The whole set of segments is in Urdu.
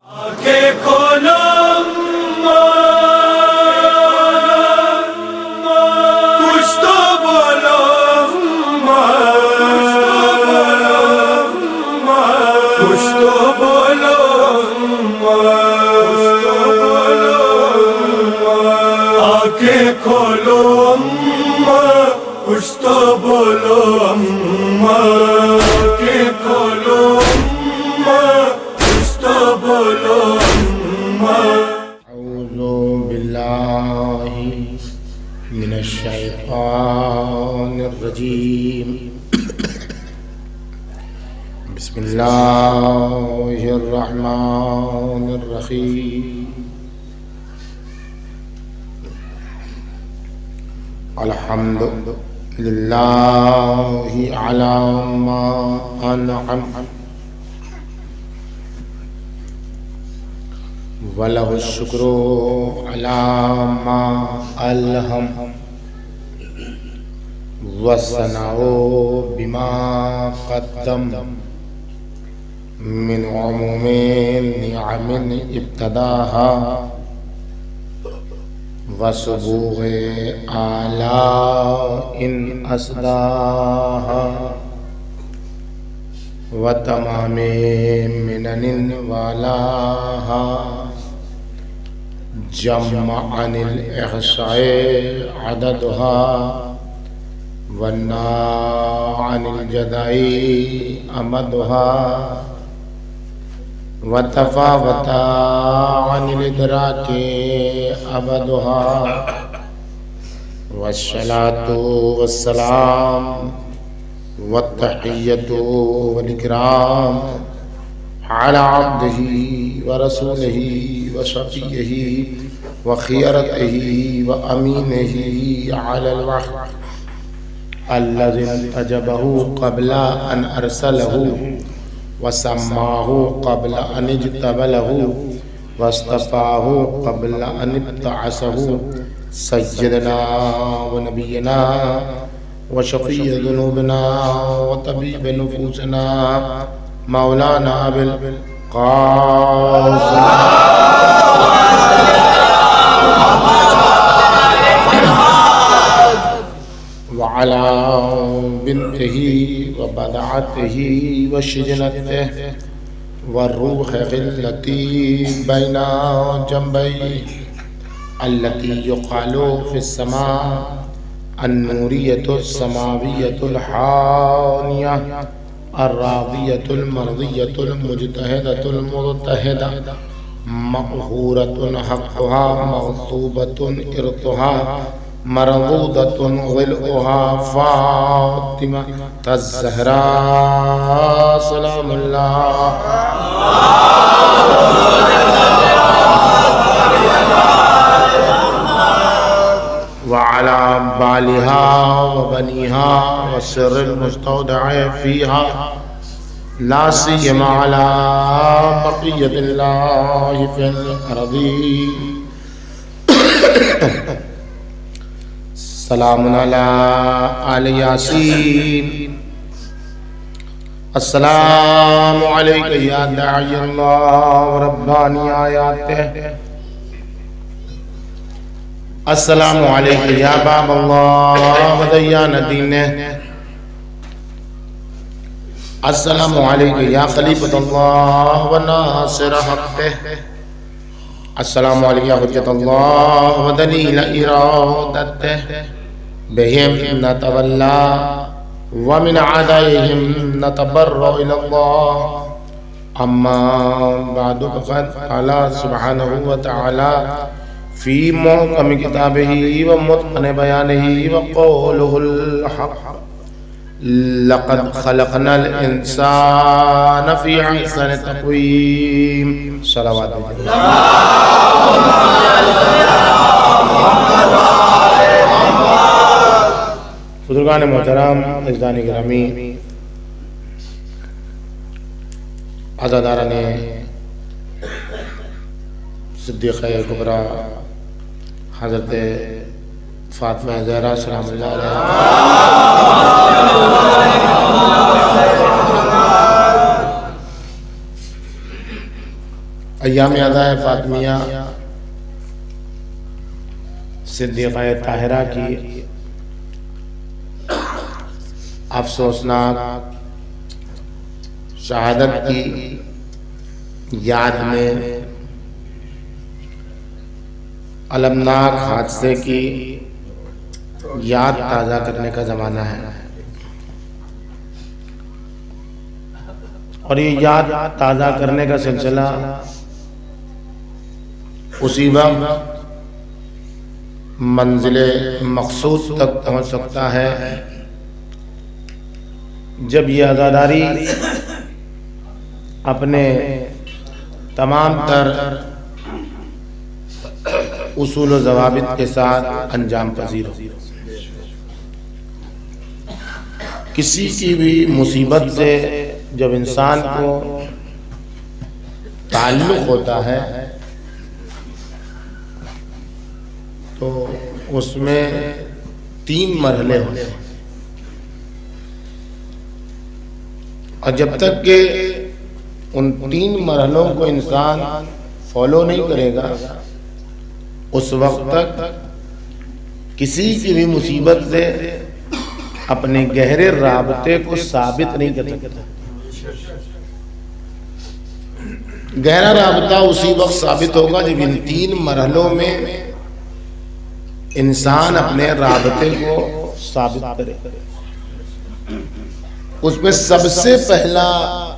آنکھیں کھولو کچھ تو بولو کچھ تو بولو آنکھیں کھولو کچھ تو بولو آنکھیں کھولو کچھ تو بولو اعوذ باللہ من الشیطان الرجیم بسم اللہ الرحمن الرحیم الحمد للہ علی ما انعم وَلَهُ الشُّكْرُ عَلَى مَا أَلْهَمَ وَالثَّنَاءُ بِمَا قَدَّمَ مِنْ عُمُومِ النِّعَمِ ابْتَدَاهَا وَسُبُوغِ آلَاءٍ أَسْدَاهَا وَتَمَامِ مِنَنٍ وَالَاهَا جمع عن الإحصاء عددها والنا عن الجداء أمدها وتفاوتا عن الإدراك أبدها والصلاة والسلام والتحية والإكرام على عبده ورسوله وشفيعه وخيرته وأمينه على الوحي الذي انتجبه قبل أن أرسله وسماه قبل أن اجتبله واصطفاه قبل أن ابتعثه سيدنا ونبينا وشفيع ذنوبنا وطبيب نفوسنا مولانا أبي القاسم وعلى بنته وبضعته وشجنته والروح التي بين جنبيه التي يقال في السماء النورية السماوية الحانية الراضية المرضية المجتهدة المضطهدة مقهورة حقها مغصوبة إرثها مرغوضة ظلؤها فاطمة الزهراء سلام الله وعلى بالها وبنيها والسر المستودع فيها لا سيما على بقية الله في الأرض سلام على آل ياسين السلام عليك يا داعي الله ورباني آياته السلام علیکم یا باب اللہ ودیان دینہ السلام علیکم یا خلیفۃ اللہ وناصر حقہ السلام علیکم یا حجت اللہ ودلیل ارادتہ بہم نتولا ومن عدائهم نتبرع الى اللہ اما بعد فقد قال سبحانہ وتعالی في محكم كتابه ومتقن بيانه وقوله الحق لقد خلقنا الإنسان في أحسن تقويم صلوات بزرگان محترم اجدان گرامی عزاداران صدیقہ کبریٰ حضرت فاطمہ زہرا سلام اللہ علیہ ایام ازاں فاطمیہ صدیقہ طاہرہ کی افسوسناک شہادت کی یاد میں المناک حادثے کی یاد تازہ کرنے کا زمانہ ہے، اور یہ یاد تازہ کرنے کا سلسلہ اسی وقت منزل مقصود تک پہنچ سکتا ہے جب یہ عزاداری اپنے تمام تر اصول و ضوابط کے ساتھ انجام پذیر ہو۔ کسی کی بھی مصیبت سے جب انسان کو تعلق ہوتا ہے تو اس میں 3 مرحلے ہوتے ہیں، اور جب تک کہ ان 3 مرحلوں کو انسان فالو نہیں کرے گا اس وقت تک کسی کی بھی مصیبت سے اپنے گہرے رابطے کو ثابت نہیں کر سکتا۔ گہرا رابطہ اسی وقت ثابت ہوگا جب ان 3 مرحلوں میں انسان اپنے رابطے کو ثابت کرے۔ اس میں سب سے پہلا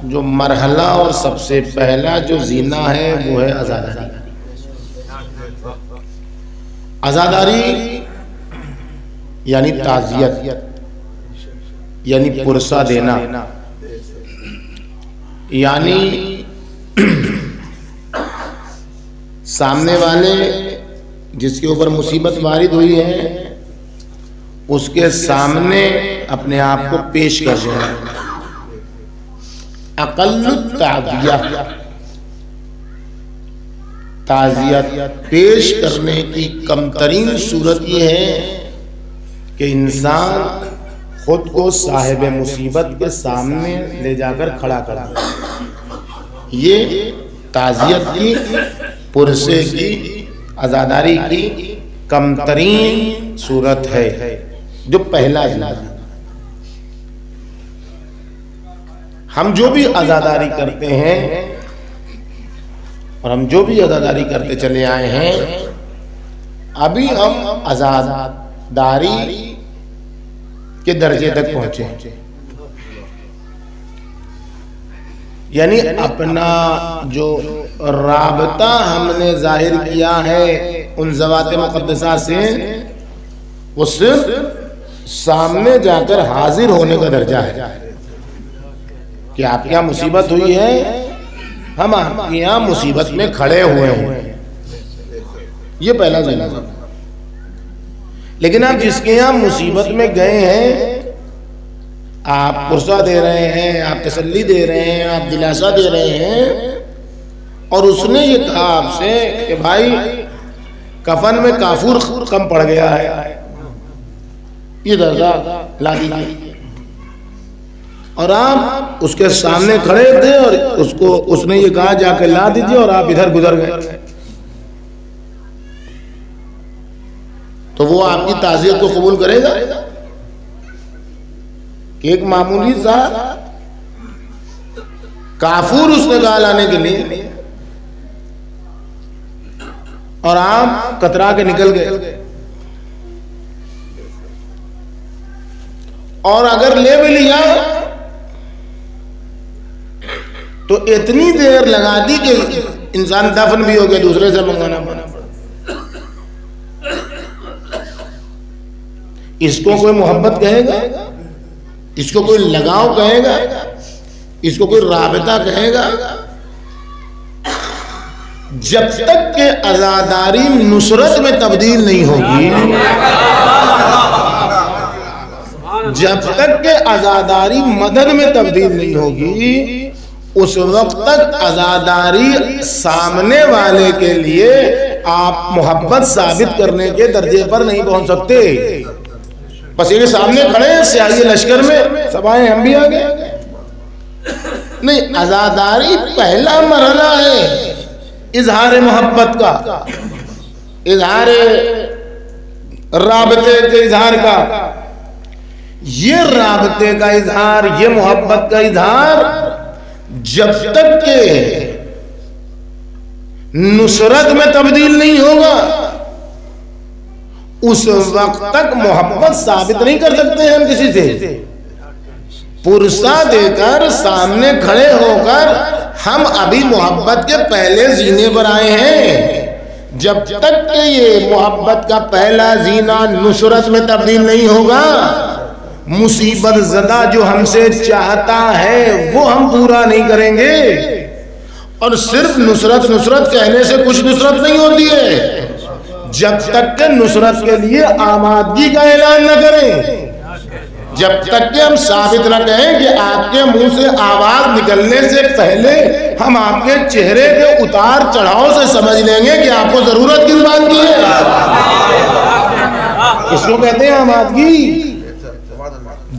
جو مرحلہ اور سب سے پہلا جو زینہ ہے وہ ہے عزاداری۔ عزاداری یعنی تعزیت، یعنی پرسہ دینا، یعنی سامنے والے جس کے اوپر مصیبت وارد ہوئی ہے اس کے سامنے اپنے آپ کو پیش کر دینا۔ اقل تعزیت پیش کرنے کی کم ترین صورت یہ ہے کہ انسان خود کو صاحب مصیبت کے سامنے لے جا کر کھڑا کرے۔ یہ تعزیت کی، پرسے کی، عزاداری کی کم ترین صورت ہے جو پہلا علاج ہے۔ ہم جو بھی عزاداری کرتے ہیں اور ہم جو بھی عزاداری کرتے چلے آئے ہیں، ابھی ہم عزاداری کے درجے تک پہنچے، یعنی اپنا جو رابطہ ہم نے ظاہر کیا ہے ان ذوات مقدسہ سے وہ صرف سامنے جا کر حاضر ہونے کا درجہ ہے کہ آپ کیا مصیبت ہوئی ہے، ہم آپ کے یہاں مصیبت میں کھڑے ہوئے ہیں، یہ پہلا ذمہ ہے۔ لیکن آپ جس کے یہاں مصیبت میں گئے ہیں، آپ پرسہ دے رہے ہیں، آپ تسلی دے رہے ہیں، آپ دلاسا دے رہے ہیں، اور اس نے یہ کہا آپ سے کہ بھائی کفن میں کافور کم پڑ گیا ہے، یہ درجہ لا دیجیے، اور آپ اس کے سامنے کھڑے تھے اور اس نے یہ کہا جا کے لا دیجیے، اور آپ ادھر گزر گئے، تو وہ آپ کی تعزیت کو قبول کرے گا کہ ایک معمولی سا کافور اس نے کہا لانے کے لیے اور آپ کترا کے نکل گئے، اور اگر لے بھی لیا تو اتنی دیر لگا دی کہ انسان دفن بھی ہو گیا، دوسرے سے منگانا پڑا۔ اس کو کوئی محبت کہے گا؟ اس کو کوئی لگاؤ کہے گا؟ اس کو کوئی رابطہ کہے گا؟ جب تک کہ عزاداری نصرت میں تبدیل نہیں ہوگی، جب تک کہ عزاداری مدد میں تبدیل نہیں ہوگی، اس وقت تک عزاداری سامنے والے کے لیے آپ محبت ثابت کرنے کے درجے پر نہیں پہنچ سکتے۔ بس یہ سامنے کھڑے ہیں سیاہی لشکر میں، سب آئے ہم بھی آگے، نہیں، عزاداری پہلا مرحلہ ہے اظہار محبت کا، اظہار رابطے کے اظہار کا، یہ رابطے کا اظہار، یہ محبت کا اظہار جب تک کہ نصرت میں تبدیل نہیں ہوگا اس وقت تک محبت ثابت نہیں کر سکتے ہم کسی سے۔ پرسہ دے کر سامنے کھڑے ہو کر ہم ابھی محبت کے پہلے زینے پر آئے ہیں، جب تک کہ یہ محبت کا پہلا زینہ نصرت میں تبدیل نہیں ہوگا مصیبت زدہ جو ہم سے چاہتا ہے وہ ہم پورا نہیں کریں گے۔ اور صرف نصرت نصرت کہنے سے کچھ نصرت نہیں ہوتی ہے جب تک کہ نصرت کے لیے آمادگی کا اعلان نہ کریں، جب تک کہ ہم ثابت نہ کہیں کہ آپ کے منہ سے آواز نکلنے سے پہلے ہم آپ کے چہرے کے اتار چڑھاؤ سے سمجھ لیں گے کہ آپ کو ضرورت کس بات کی ہے۔ اس کو کہتے ہیں آمادگی۔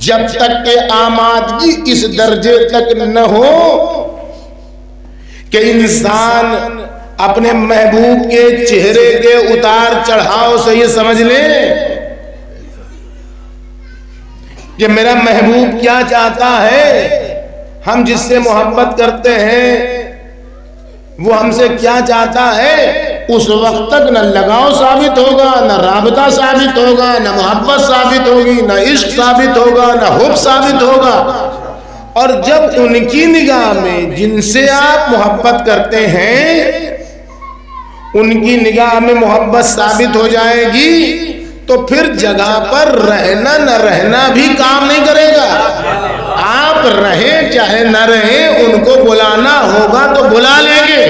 جب تک کہ آمادگی اس درجے تک نہ ہو کہ انسان اپنے محبوب کے چہرے کے اتار چڑھاؤ سے یہ سمجھ لے کہ میرا محبوب کیا چاہتا ہے، ہم جس سے محبت کرتے ہیں وہ ہم سے کیا چاہتا ہے، اس وقت تک نہ لگاؤ ثابت ہوگا، نہ رابطہ ثابت ہوگا، نہ محبت ثابت ہوگی، نہ عشق ثابت ہوگا، نہ حب ثابت ہوگا۔ اور جب ان کی نگاہ میں جن سے آپ محبت کرتے ہیں ان کی نگاہ میں محبت ثابت ہو جائے گی تو پھر جگہ پر رہنا نہ رہنا بھی کام نہیں کرے گا۔ آپ رہیں چاہے نہ رہیں ان کو بلانا ہوگا تو بلا لیں گے۔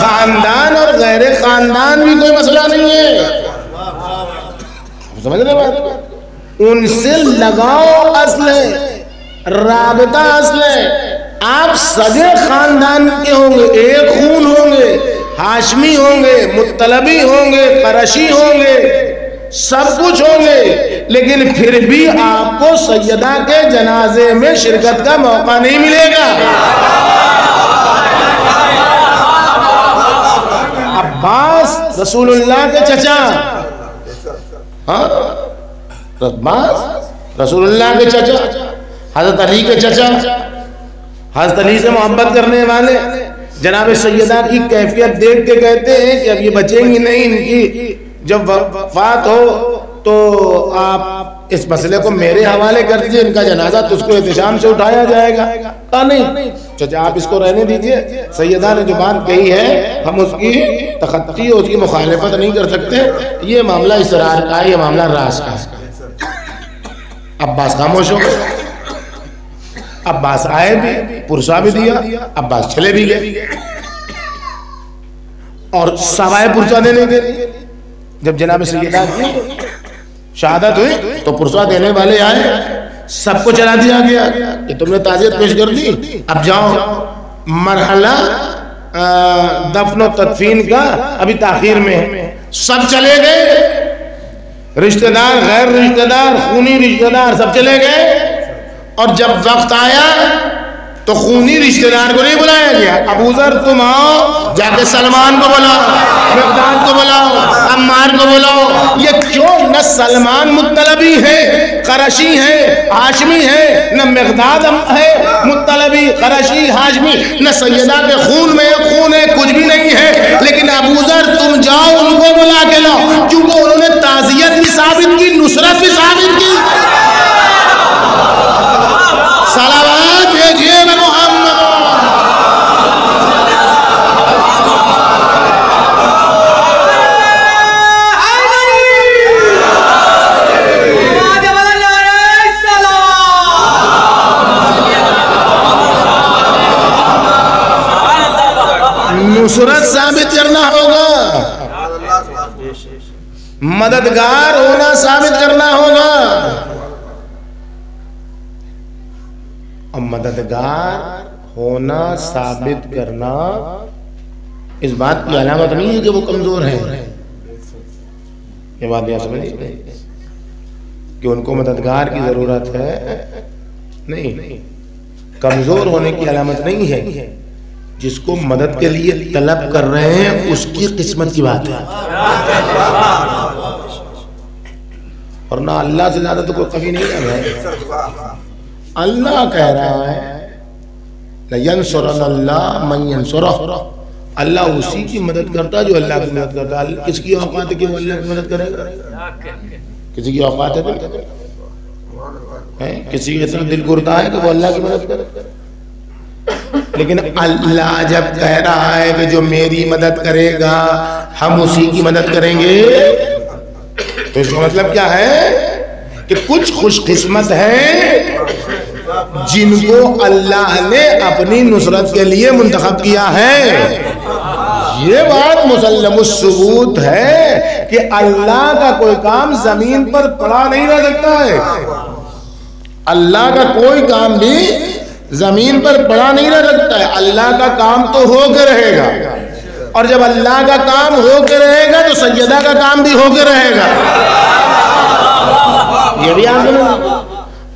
خاندان اور غیر خاندان بھی کوئی مسئلہ نہیں ہے، سمجھ رہے بات؟ ان سے لگاؤ اصل ہے، رابطہ اصل ہے۔ آپ سگے خاندان کے ہوں گے، ایک خون ہوں گے، ہاشمی ہوں گے، مطلبی ہوں گے، قرشی ہوں گے، سب کچھ ہوں گے، لیکن پھر بھی آپ کو سیدہ کے جنازے میں شرکت کا موقع نہیں ملے گا۔ عباس رسول اللہ کے چچا، عباس رسول اللہ کے چچا، حضرت علی کے چچا، حضرت علی سے محبت کرنے والے جناب سیدہ کی کیفیت دیکھ کے کہتے ہیں کہ اب یہ بچیں گی نہیں، ان کی جب وفات ہو تو آپ اس مسئلے کو میرے حوالے کر دیجئے، ان کا جنازہ تو اس کو احتشام سے اٹھایا جائے گا۔ کہا نہیں چچا آپ اس کو رہنے دیجئے، سیدہ نے جو بات کہی ہے ہم اس کی تخطی اور اس کی مخالفت نہیں کر سکتے، یہ معاملہ اسرار کا ہے، یہ معاملہ راز کا ہے۔ عباس خاموش ہو گئے، عباس آئے بھی، پرسہ بھی دیا، عباس چلے بھی گئے، اور سوائے پرسہ دینے کے جب جناب سیدہ کی شہادت ہوئی تو پرسہ دینے والے آئے، سب کو چلا دیا گیا کہ تم نے تعزیت پیش کر دی، اب جاؤ۔ مرحلہ دفن و تدفین کا ابھی تاخیر میں ہے، سب چلے گئے، رشتہ دار غیر رشتہ دار خونی رشتہ دار سب چلے گئے، اور جب وقت آیا تو خونی رشتہ دار کو نہیں بلایا گیا۔ ابو ذر تم آؤ، جا کے سلمان کو بلاؤ، مقداد کو بلاؤ، عمار کو بلاؤ۔ یہ کیوں؟ نہ سلمان مطلبی ہے، قرشی ہے، ہاشمی ہے، نہ مقداد ہے مطلبی قرشی ہاشمی، نہ سیدہ کے خون میں خون ہے، کچھ بھی نہیں ہے، لیکن ابو ذر تم جاؤ ان کو بلا کے لاؤ، کیونکہ انہوں نے تعزیت بھی ثابت کی، نصرت بھی ثابت کی۔ صلوات بھیجیے میں محمد۔ نصرت ثابت کرنا ہوگا، مددگار ہونا ثابت کرنا ہوگا، اور مددگار ہونا ثابت کرنا اس بات کی علامت نہیں ہے کہ وہ کمزور ہیں. یہ بات یہ سمجھیں کہ ان کو مددگار کی ضرورت ہے؟ نہیں. کمزور ہونے کی علامت نہیں ہے. جس کو مدد کے لیے طلب کر رہے ہیں اس کی قسمت کی بات ہے. اور نہ اللہ سے زیادہ تو کوئی کبھی نہیں ہے. اللہ کہہ رہا ہے لَيَنْصُرَنَ اللَّهُ مَنْ يَنْصُرُهُ. اللہ اسی کی مدد کرتا ہے جو اللہ کی مدد کرتا ہے. کس کی اوقات ہے کہ وہ اللہ کی مدد کرے گا؟ کسی کی اوقات ہے کسی کے اتنا دل کرتا ہے کہ وہ اللہ کی مدد کرے. لیکن اللہ جب کہہ رہا ہے کہ جو میری مدد کرے گا ہم اسی کی مدد کریں گے تو اس کا مطلب کیا ہے کہ کچھ خوش قسمت ہیں جن کو اللہ نے اپنی نصرت کے لیے منتخب کیا ہے. یہ بات مسلم الثبوت ہے کہ اللہ کا کوئی کام زمین پر پڑا نہیں رہ سکتا ہے. اللہ کا کوئی کام بھی زمین پر پڑا نہیں رہ سکتا ہے. اللہ کا کام تو ہو کے رہے گا اور جب اللہ کا کام ہو کے رہے گا تو سیدہ کا کام بھی ہو کے رہے گا. یہ بھی آپ نے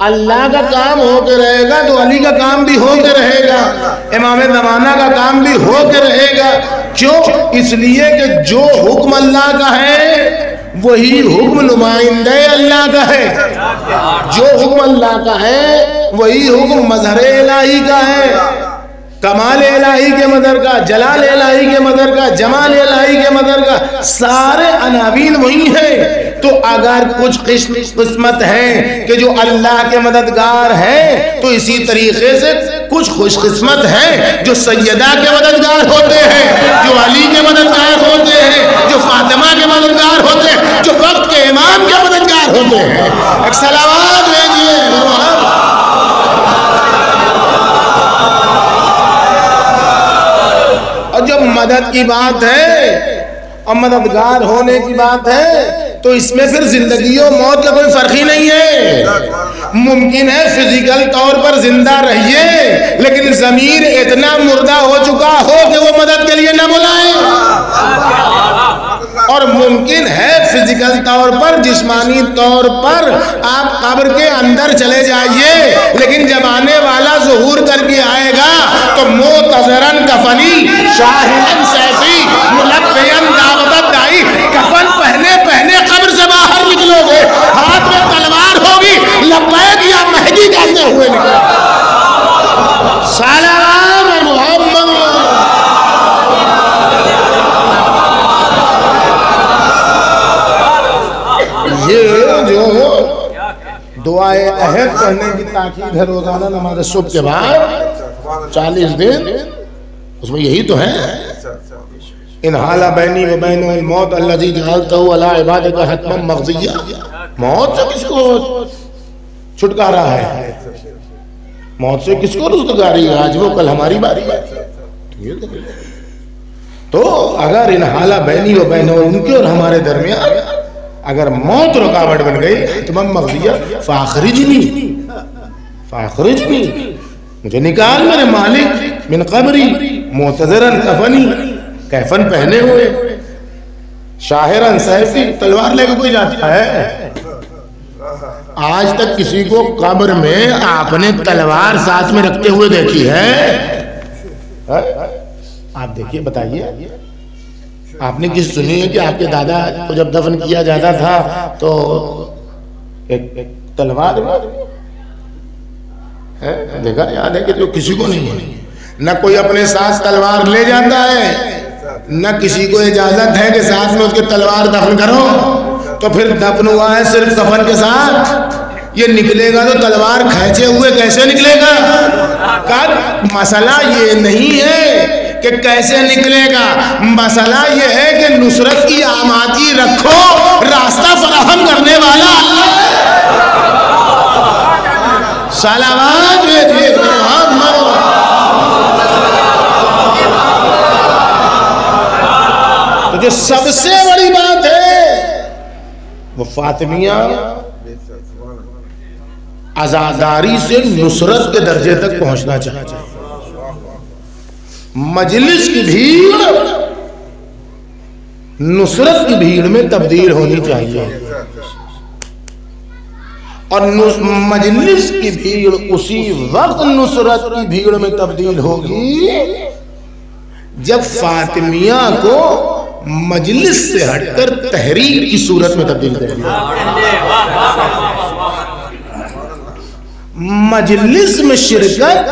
اللہ کا کام ہو کے رہے گا تو علی کا کام بھی ہو کے رہے گا, امام زمانہ کا کام بھی ہو کے رہے گا. کیوں؟ اس لیے کہ جو حکم اللہ کا ہے وہی حکم نمائندہ اللہ کا ہے. جو حکم اللہ کا ہے وہی حکم مظہر الہی کا ہے, کمال الہی کے مظہر کا, جلال الہی کے مظہر کا, جمال الہی کے مظہر کا, سارے عناوین وہی ہیں. تو اگر کچھ قسمت ہے کہ جو اللہ کے مددگار ہیں تو اسی طریقے سے کچھ خوش قسمت ہیں جو سیدہ کے مددگار ہوتے ہیں, جو علی کے مددگار ہوتے ہیں, جو فاطمہ کے مددگار ہوتے ہیں, جو وقت کے امام کے مددگار ہوتے ہیں. ایک صلوات بھیجیے. اور جب مدد کی بات ہے اور مددگار ہونے کی بات ہے تو اس میں پھر زندگی و موت کا کوئی فرق ہی نہیں ہے. ممکن ہے فزیکل طور پر زندہ رہیے لیکن ضمیر اتنا مردہ ہو چکا ہو کہ وہ مدد کے لیے نہ بلائیں, اور ممکن ہے فزیکل طور پر جسمانی طور پر آپ قبر کے اندر چلے جائیے لیکن جب آنے والا ظہور کر کے آئے گا تو معتذرن کفنی شاہدن سیفی ملبین دعوت دائی, کفن پہنے پہنے قبر سے باہر نکلو گے, ہاتھ میں تلوار ہوگی, لبیک یا مہدی کہتے ہوئے نکلو. سلام محمد. یہ جو دعائے عہد پڑھنے کی تاکید ہے روزانہ نماز صبح کے بعد 40 دن, اس میں یہی تو ہے انحال بینی و بین الموت الذی جعلتہ علی عبادک حتما مقضیہ. موت سے کس کو چھٹکارا ہے؟ موت سے کس کو رستگاری ہے؟ آج وہ کل ہماری باری ہے. تو اگر انحال بینی و بین ان کے اور ہمارے درمیان اگر موت رکاوٹ بن گئی حتما مقضیہ فاخرجنی, مجھے نکال میرے مالک من قبری معتذرن کفنی, کفن پہنے ہوئے, شاہرن سیفی, تلوار لے کے کوئی جاتا ہے؟ آج تک کسی کو قبر میں آپ نے تلوار ساتھ میں رکھتے ہوئے دیکھی ہے؟ آپ دیکھیے, بتائیے, آپ نے کس سنی ہے کہ آپ کے دادا کو جب دفن کیا جاتا تھا تو ایک تلوار دیکھا؟ یاد ہے کہ جو کسی کو نہیں ہے, نہ کوئی اپنے ساتھ تلوار لے جاتا ہے, نہ کسی کو اجازت ہے کہ ساتھ میں اس کے تلوار دفن کرو. تو پھر دفن ہوا ہے صرف کفن کے ساتھ, یہ نکلے گا تو تلوار کھینچے ہوئے کیسے نکلے گا؟ مسئلہ یہ نہیں ہے کہ کیسے نکلے گا, مسئلہ یہ ہے کہ نصرت کی آمادگی رکھو, راستہ فراہم کرنے والا اللہ ہے. صلوات بھیجیے. تو جو سب سے بڑی بات ہے وہ فاطمیہ عزاداری سے نصرت کے درجے تک پہنچنا چاہتے ہیں. مجلس کی بھیڑ نصرت کی بھیڑ میں تبدیل ہونی چاہیے، اور مجلس کی بھیڑ اسی وقت نصرت کی بھیڑ میں تبدیل ہوگی جب فاطمیہ کو مجلس سے ہٹ کر تحریک کی صورت میں تبدیل کر دیا۔ مجلس میں شرکت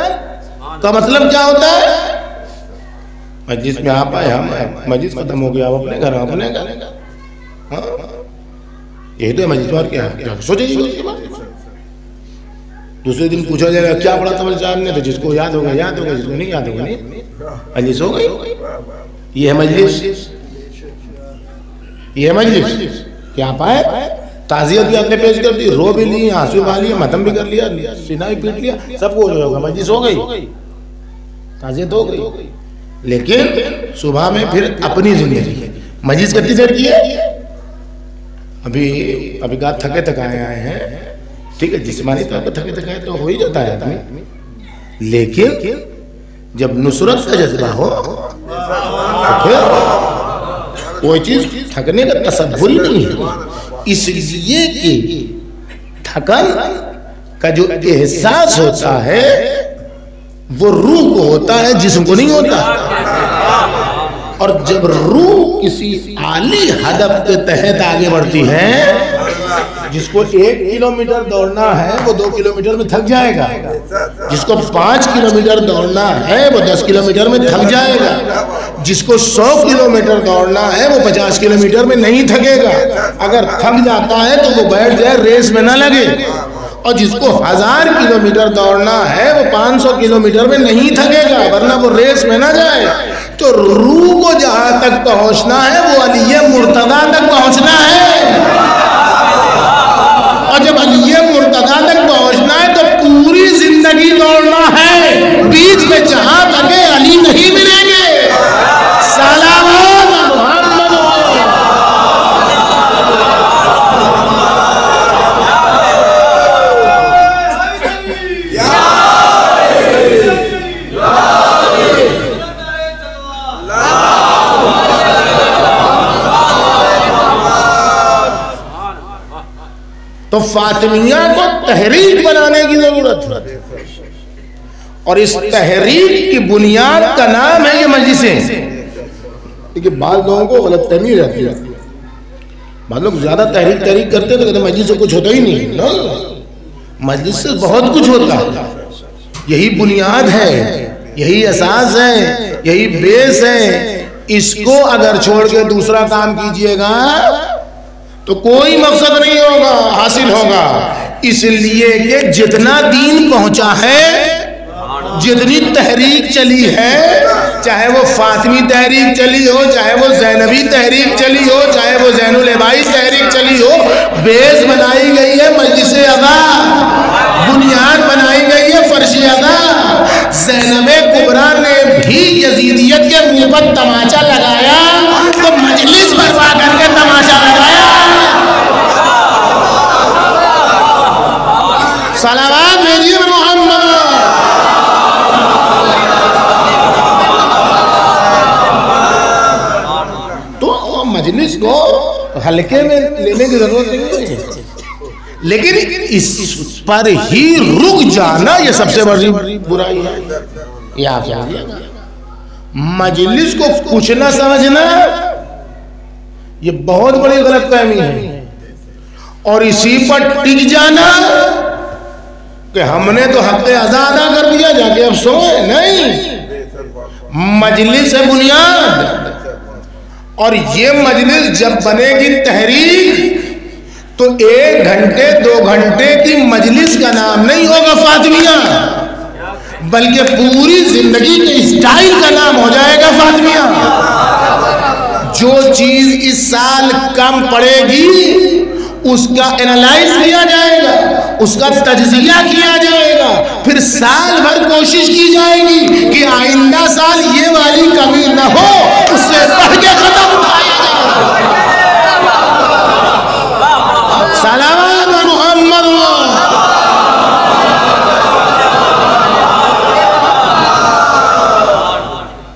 کا مطلب کیا ہوتا ہے؟ مجلس میں آپ آئے، ہم مجلس ختم ہو گیا، آپ اپنے گھر اپنے گھر، یہی تو ہے مجلس، اور کیا ہے؟ سوچے جی دوسرے دن پوچھا جائے گا کیا پڑھا تھا مجلس صاحب نے، تو جس کو یاد ہوگا یاد ہوگا، جس کو نہیں یاد ہوگا نہیں، مجلس ہو گئی۔ یہ ہے مجلس، یہ ہے مجلس کہ آپ آئے، تعزیت بھی آپ نے پیش کر دی، رو بھی لی، آنسو بہا لیا، ماتم بھی کر لیا، سینہ بھی پیٹ لیا، سب کو ہوگا، مجلس ہو گئی، تعزیت ہو گئی۔ لیکن صبح میں پھر اپنی زندگی مجلس کتنی دیر کی ہے؟ ابھی کہا تھکے تھکائے آئے ہیں، ٹھیک ہے، جسمانی طور پر تھکے تھکائے تو ہو ہی جاتا ہے آدمی، لیکن جب نصرت کا جذبہ ہو کوئی چیز تھکنے کا تصور ہی نہیں ہے، اس لیے کہ تھکن کا جو احساس ہوتا ہے وہ روح کو ہوتا ہے، جسم کو نہیں ہوتا، اور جب روح کسی عالی ہدف کے تحت آگے بڑھتی ہے، جس کو 1 کلومیٹر دوڑنا ہے وہ 2 کلومیٹر میں تھک جائے گا، جس کو 5 کلومیٹر دوڑنا ہے وہ 10 کلومیٹر میں تھک جائے گا، جس کو 100 کلومیٹر دوڑنا ہے وہ 50 کلومیٹر میں نہیں تھکے گا، اگر تھک جاتا ہے تو وہ بیٹھ جائے، ریس میں نہ لگے، اور جس کو 1000 کلومیٹر دوڑنا ہے وہ 500 کلومیٹر میں نہیں تھکے گا، ورنہ وہ ریس میں نہ جائے۔ تو روح کو جہاں تک پہنچنا ہے وہ علی مرتضیٰ تک پہنچنا ہے، اور جب علی مرتضیٰ تک پہنچنا ہے تو پوری زندگی دوڑنا ہے، بیچ میں جہاں تھکے علی نہیں ملیں گے۔ سلام محمد تو فاطمیہ کو تحریک بنانے کی ضرورت ہے، اور اس تحریک کی بنیاد کا نام ہے یہ مجلسیں۔ لیکن بعض لوگوں کو غلط فہمی رہتی ہے، بعض لوگ زیادہ تحریک کرتے تو کہتے ہیں مجلس سے کچھ ہوتا ہی نہیں، مجلس سے بہت کچھ ہوتا ہے، یہی بنیاد ہے، یہی اساس ہے، یہی بیس ہے، اس کو اگر چھوڑ کے دوسرا کام کیجئے گا تو کوئی مقصد نہیں ہوگا حاصل ہوگا، اس لیے کہ جتنا دین پہنچا ہے، جتنی تحریک چلی ہے، چاہے وہ فاطمی تحریک چلی ہو، چاہے وہ زینبی تحریک چلی ہو، چاہے وہ زین العبائی تحریک چلی ہو، بیس بنائی گئی ہے مجلس اعضا، بنیاد بنائی گئی ہے فرش اعضا۔ زینب کبریٰ نے بھی یزیدیت کے منہ پر تماچا لگایا تو مجلس برپا کر کے تماچا لگایا۔ صلوات بھیجیے محمد۔ تو مجلس کو ہلکے میں لینے کی ضرورت نہیں ہے، لیکن اس پر ہی رک جانا یہ سب سے بڑی برائی ہے۔ یہ آپ مجلس کو کچھ نہ سمجھنا یہ بہت بڑی غلط فہمی ہے، اور اسی پر ٹک جانا کہ ہم نے تو حق ادا ادا کر دیا جا کے اب سوئے نہیں۔ مجلس ہے بنیاد، اور یہ مجلس جب بنے گی تحریک تو 1 گھنٹے 2 گھنٹے کی مجلس کا نام نہیں ہوگا فاطمیہ، بلکہ پوری زندگی کے اسٹائل کا نام ہو جائے گا فاطمیہ۔ جو چیز اس سال کم پڑے گی اس کا انالائز کیا جائے گا، اس کا تجزیہ کیا جائے گا، پھر سال بھر کوشش کی جائے گی کہ آئندہ سال یہ والی کمی نہ ہو، اس سے پڑھ کے ختم اٹھایا جائے گا۔ سلام محمد۔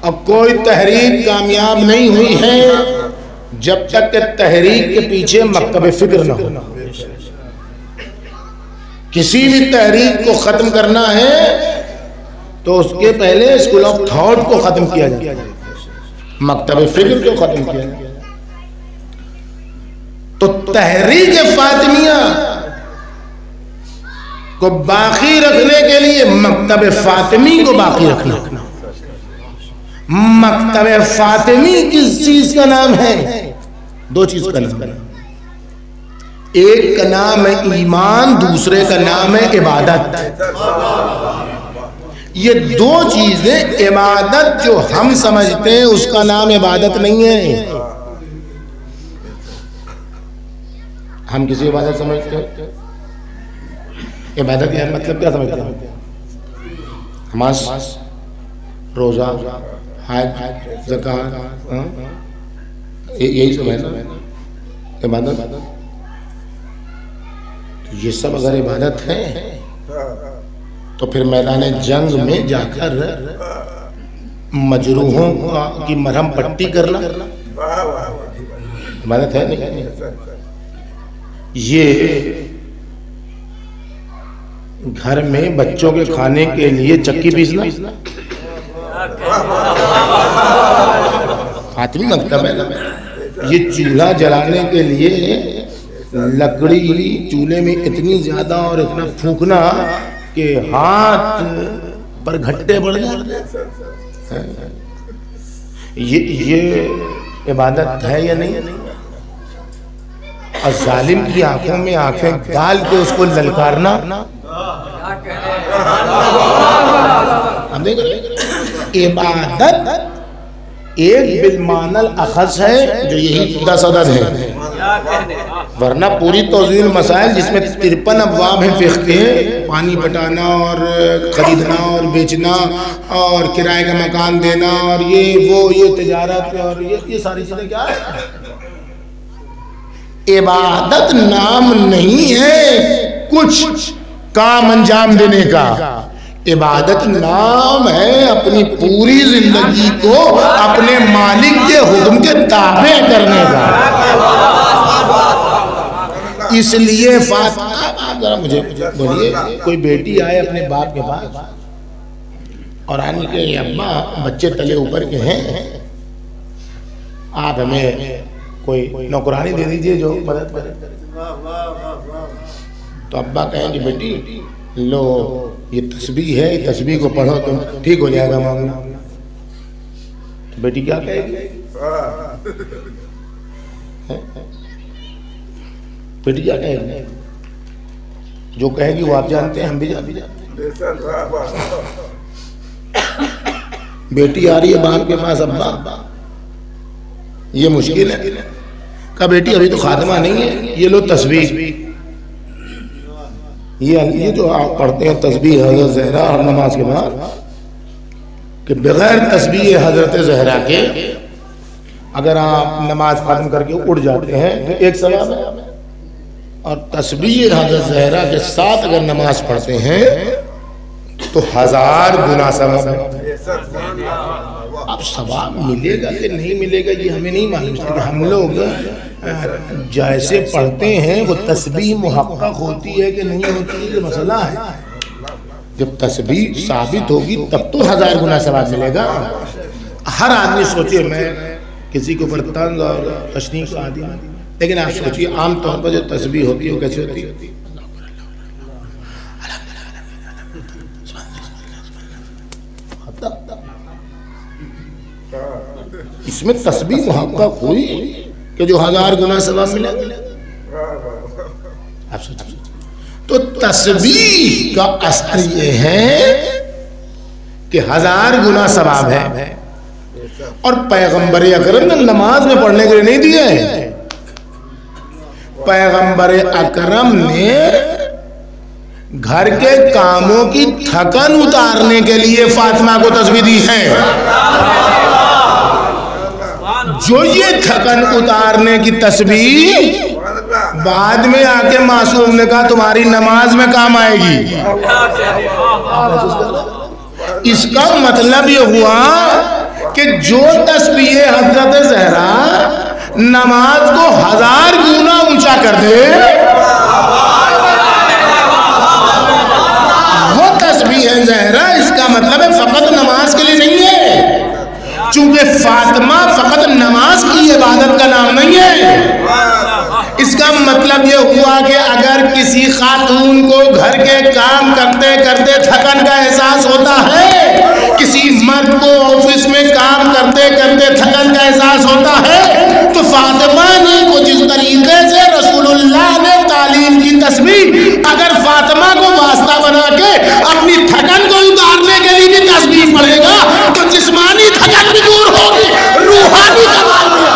اب کوئی تحریک کامیاب نہیں ہوئی ہے جب تک کہ تحریک کے پیچھے مکتب فکر نہ ہو. کسی بھی تحریک کو ختم کرنا ہے تو اس کے پہلے اسکول آف تھاٹ کو ختم کیا جائے, مکتب فکر کو ختم کیا جائے. تو تحریک فاطمیہ کو باقی رکھنے کے لیے مکتب فاطمی کو باقی رکھنا. مکتب فاطمی کس چیز کا نام ہے؟ دو چیز کا نام ہے. ایک کا نام ہے ایمان, دوسرے کا نام ہے عبادت. یہ دو چیزیں, عبادت جو ہم سمجھتے ہیں اس کا نام عبادت نہیں ہے. ہم کسی عبادت سمجھتے ہیں, عبادت یعنی مطلب کیا سمجھتے ہیں؟ نماز, روزہ, حج, زکات, یہی سب ہے نا عبادت. یہ سب اگر عبادت ہے تو پھر میدان جنگ میں جا کر مجروحوں کی مرہم پٹی کرنا عبادت ہے نہیں. یہ گھر میں بچوں کے کھانے کے لیے چکی پیسنا فاطمی مکتب ہے. یہ چولہا جلانے کے لیے لکڑی چولہے میں اتنی زیادہ اور اتنا پھونکنا کہ ہاتھ پر گھٹے پڑ جاتے. یہ عبادت ہے یا نہیں؟ اور ظالم کی آنکھوں میں آنکھیں ڈال کے اس کو للکارنا, عبادت ایک بالمعنی الاخص ہے جو یہی 10 عدد ہے. ورنہ پوری توضیح المسائل جس میں 53 ابواب ہیں فقہ کے, پانی پٹانا اور خریدنا اور بیچنا اور کرائے کا مکان دینا اور یہ وہ یہ تجارت اور یہ ساری چیزیں کیا ہے؟ عبادت نام نہیں ہے کچھ کام انجام دینے کا. عبادت نام ہے اپنی پوری زندگی کو اپنے مالک کے حکم کے تابع کرنے کا. اس لیے آپ ذرا مجھے بولیے, کوئی بیٹی آئے اپنے باپ کے پاس اور آنے کے ابا بچے تلے اوپر کے ہیں, آپ ہمیں کوئی نوکرانی دے دیجئے جو مدد کرے. تو ابا کہیں گے بیٹی لو یہ تسبیح ہے, تسبیح کو پڑھو تم ٹھیک ہو جائے گا معاملہ. بیٹی کیا کہے گی؟ بیٹی کیا کہے گی؟ جو کہے گی وہ آپ جانتے ہیں, ہم بھی جانتے ہیں. بیٹی آ رہی ہے باپ کے پاس, ابا یہ مشکل ہے. کہا بیٹی ابھی تو خاتمہ نہیں ہے, یہ لو تسبیح. یہ جو آپ پڑھتے ہیں تسبیح حضرت زہرا اور نماز کے بعد, کہ بغیر تسبیح حضرت زہرا کے اگر آپ نماز ختم کر کے اٹھ جاتے ہیں تو ایک ثواب ہے, اور تسبیح حضرت زہرا کے ساتھ اگر نماز پڑھتے ہیں تو 1000 گنا ثواب ہے. اب ثواب ملے گا کہ نہیں ملے گا یہ ہمیں نہیں معلوم, کہ ہم لوگ جیسے پڑھتے ہیں وہ تسبیح محقق ہوتی ہے کہ نہیں ہوتی ہے, یہ مسئلہ ہے. جب تسبیح ثابت ہوگی تب تو 1000 گنا ثواب ملے گا. ہر آدمی سوچے, میں کسی کو پر طنز اور تشنیع کا عادی ہوں, لیکن آپ سوچیے عام طور پر جو تسبیح ہوتی ہے وہ کیسے ہوتی ہے؟ اس میں تسبیح محقق ہوئی کہ جو 1000 گنا ثواب ملے. آپ سوچیں تو تسبیح کا اثر یہ ہے کہ 1000 گنا ثواب ہے, اور پیغمبر اکرم نے نماز میں پڑھنے کے لیے نہیں دیے ہیں. پیغمبر اکرم نے گھر کے کاموں کی تھکن اتارنے کے لیے فاطمہ کو تسبیح دی ہے. جو یہ تھکن اتارنے کی تسبیح بعد میں آ کے معصوم نے کہا تمہاری نماز میں کام آئے گی. اس کا مطلب یہ ہوا کہ جو تسبیح حضرت زہرا نماز کو 1000 گنا اونچا کر دے وہ تسبیح زہرا، اس کا مطلب ہے فقط نماز کے لیے نہیں ہے، چونکہ فاطمہ فقط نماز کی عبادت کا نام نہیں ہے۔ اس کا مطلب یہ ہوا کہ اگر کسی خاتون کو گھر کے کام کرتے کرتے تھکن کا احساس ہوتا ہے، کسی مرد کو آفس میں کام کرتے کرتے تھکن کا احساس ہوتا ہے، تو فاطمہ نے کو جس طریقے سے رسول اللہ نے تعلیم کی تسبیح، اگر فاطمہ کو واسطہ بنا کے اپنی تھکن کو اتارنے کے لیے بھی تسبیح پڑھے گا تو جسمانی تھکن بھی دور ہوگی، روحانی کمال بھی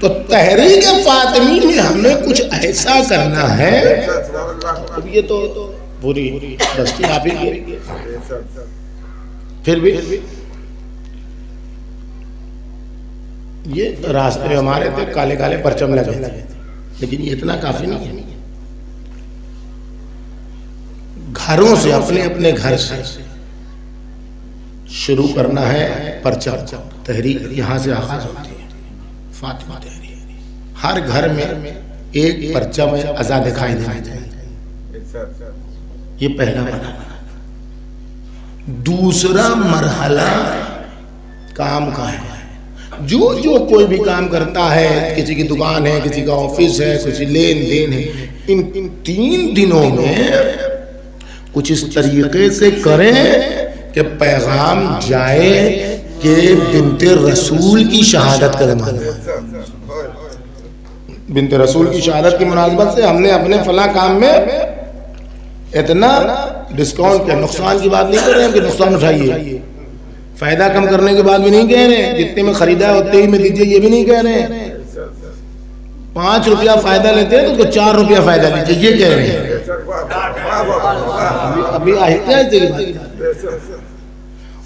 تو تحریک فاطمی میں ہمیں کچھ ایسا کرنا ہے۔ اب یہ تو پوری دستی آپ ہی کی، پھر بھی یہ راستے میں ہمارے تھے کالے کالے پرچم لگے، لیکن یہ اتنا کافی نہیں ہے۔ گھروں سے، اپنے اپنے گھر سے شروع کرنا ہے پرچم، تحریک یہاں سے آغاز ہوتی ہے۔ فاطمہ تحریک ہر گھر میں ایک پرچم ازا دکھائی دینا چاہیے، یہ پہلا مرحلہ۔ دوسرا مرحلہ کام کا ہے، جو کوئی بھی کام کرتا ہے، کسی کی دکان ہے، کسی کا آفس ہے، کسی لین دین ہے، ان 3 دنوں میں کچھ اس طریقے سے کریں کہ پیغام جائے کہ بنت رسول کی شہادت کا زمانہ ہے۔ بنت رسول کی شہادت کی مناسبت سے ہم نے اپنے فلاں کام میں اتنا ڈسکاؤنٹ کیا، نقصان کی بات نہیں کر رہے ہیں کہ نقصان اٹھائیے، فائدہ کم کرنے کے بعد بھی نہیں کہہ رہے ہیں جتنے میں خریدا ہے اتنے ہی میں دیجئے، یہ بھی نہیں کہہ رہے ہیں 5 روپیہ فائدہ لیتے ہیں تو 4 روپیہ فائدہ لیجئے، یہ کہہ رہے ہیں۔ ابھی آہستہ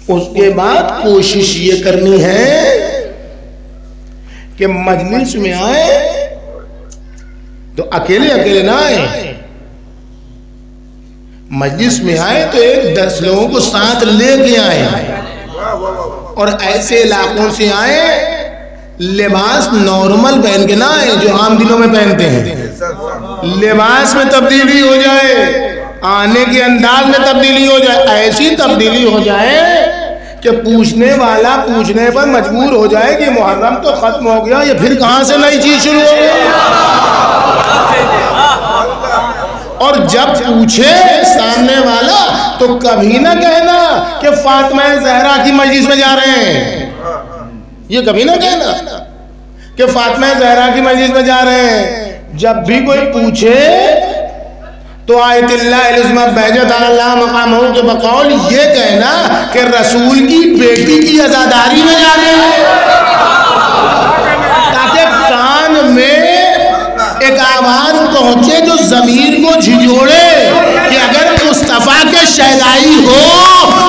اس کے بعد کوشش یہ کرنی ہے کہ مجلس میں آئے تو اکیلے اکیلے نہ آئے، مجلس میں آئے تو 10 لوگوں کو ساتھ لے کے آئے، اور ایسے علاقوں سے آئے لباس نارمل پہن کے نہ آئے جو عام دنوں میں پہنتے ہیں، لباس میں تبدیلی ہو جائے، آنے کے انداز میں تبدیلی ہو جائے، ایسی تبدیلی ہو جائے کہ پوچھنے والا پوچھنے پر مجبور ہو جائے کہ محرم تو ختم ہو گیا، یہ پھر کہاں سے نئی چیز شروع ہو گئی۔ اور جب پوچھے سامنے والا تو کبھی نہ کہنا کہ فاطمہ زہرا کی مجلس میں جا رہے ہیں، یہ کبھی نہ کہنا کہ فاطمہ زہرا کی مجلس میں جا رہے ہیں۔ جب بھی کوئی پوچھے تو آیت اللہ العظمہ بہجت اللہ مقامہ کے بقول یہ کہنا کہ رسول کی بیٹی کی عزاداری میں جا رہے ہیں، تاکہ کان میں ایک آواز پہنچے جو ضمیر کو جھنجھوڑے کہ اگر مصطفیٰ کے شہدائی ہو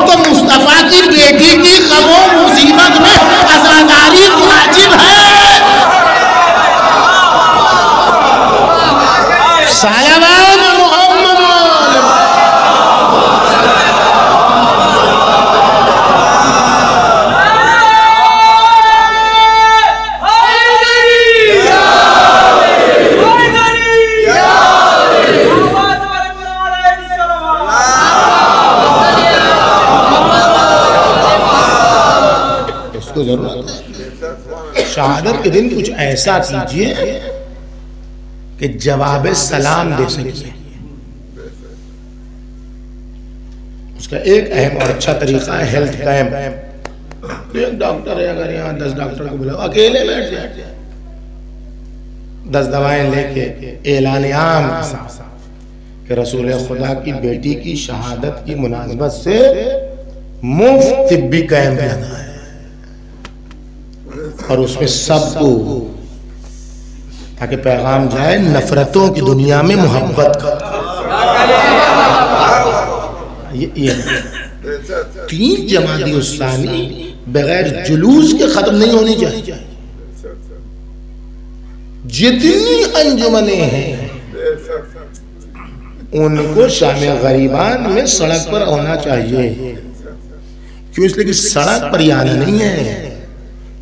تو مصطفیٰ کی بیٹی کی غم و مصیبت میں عزاداری واجب ہے۔ صلوات محمد اس کو ضرورت ہے۔ شہادت کے دن کچھ ایسا کیجئے کہ جواب سلام دے سکیے۔ اس کا ایک اہم اور اچھا طریقہ ہے ہیلتھ کیمپ۔ ایک ڈاکٹر ہے، اگر یہاں 10 ڈاکٹر کو بلاؤ، اکیلے بیٹھ جائے، 10 دوائیں لے کے اعلان عام کہ رسول خدا کی بیٹی کی شہادت کی مناسبت سے مفت طبی کیمپ لگا ہے، اور اس میں سب کو، تاکہ پیغام جائے نفرتوں کی دنیا میں محبت کا۔ یہ 3 جمادی الثانی بغیر جلوس کے ختم نہیں ہونی چاہیے. جتنی انجمنیں ہیں ان کو شام غریبان میں سڑک پر ہونا چاہیے. کیوں؟ اس لیے کہ سڑک پر آنا نہیں ہے،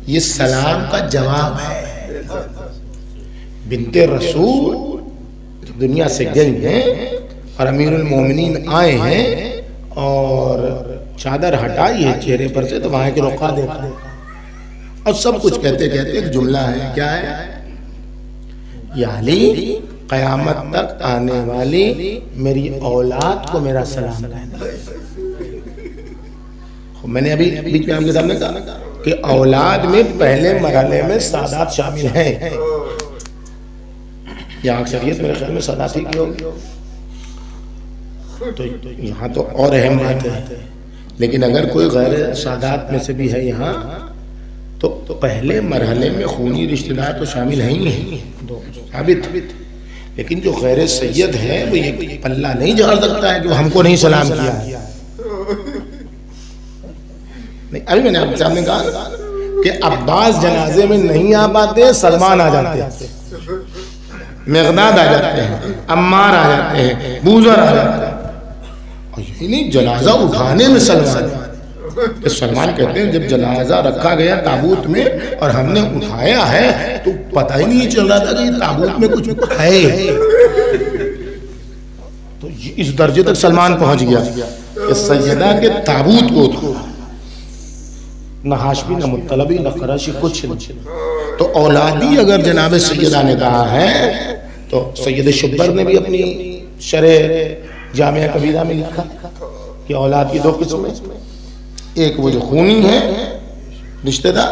یہ سلام کا جواب ہے. بنت رسول جب دنیا سے گئی ہیں اور امیر المومنین آئے ہیں اور چادر ہٹائی ہے چہرے پر سے، تو وہاں کے رخا دیکھا اور سب کچھ کہتے کہتے ایک جملہ ہے، کیا ہے؟ یا علی، قیامت تک آنے والی میری اولاد کو میرا سلام کہنا. میں نے ابھی بیچ میں آپ کے سامنے کہا کہ اولاد میں پہلے مرحلے میں سادات شامل ہیں. یہاں اکثریت میرے خیال میں سادات ہی کی ہوگی، تو یہاں تو اور اہم بات ہے. لیکن اگر کوئی غیر سادات میں سے بھی ہے یہاں تو پہلے مرحلے میں خونی رشتہ دار تو شامل ہی ہیں ثابت. لیکن جو غیر سید ہے وہ یہ پلہ نہیں جھاڑ سکتا ہے کہ وہ ہم کو نہیں سلام کیا. ابھی میں نے آپ کے سامنے کہا کہ عباس جنازے میں نہیں آ پاتے، سلمان آ جاتے ہیں، مقداد آ جاتے ہیں، عمار آ جاتے ہیں، بوزر آ جاتے ہیں. اور یہی نہیں، جنازہ اٹھانے میں سلمان کہتے ہیں جب جنازہ رکھا گیا تابوت میں اور ہم نے اٹھایا ہے تو پتہ ہی نہیں چل رہا تھا کہ یہ تابوت میں کچھ ہے. تو اس درجے تک سلمان پہنچ گیا کہ سیدہ کے تابوت کو اٹھا، نہ ہاشمی نہ مطلبی نہ قرشی کچھ نہیں. تو اولادی اگر جناب سیدہ نے کہا ہے تو سید شبر نے بھی اپنی شرح جامعہ کبیرہ میں لکھا کہ اولاد کی 2 قسمیں، ایک وہ جو خونی ہے رشتہ دار،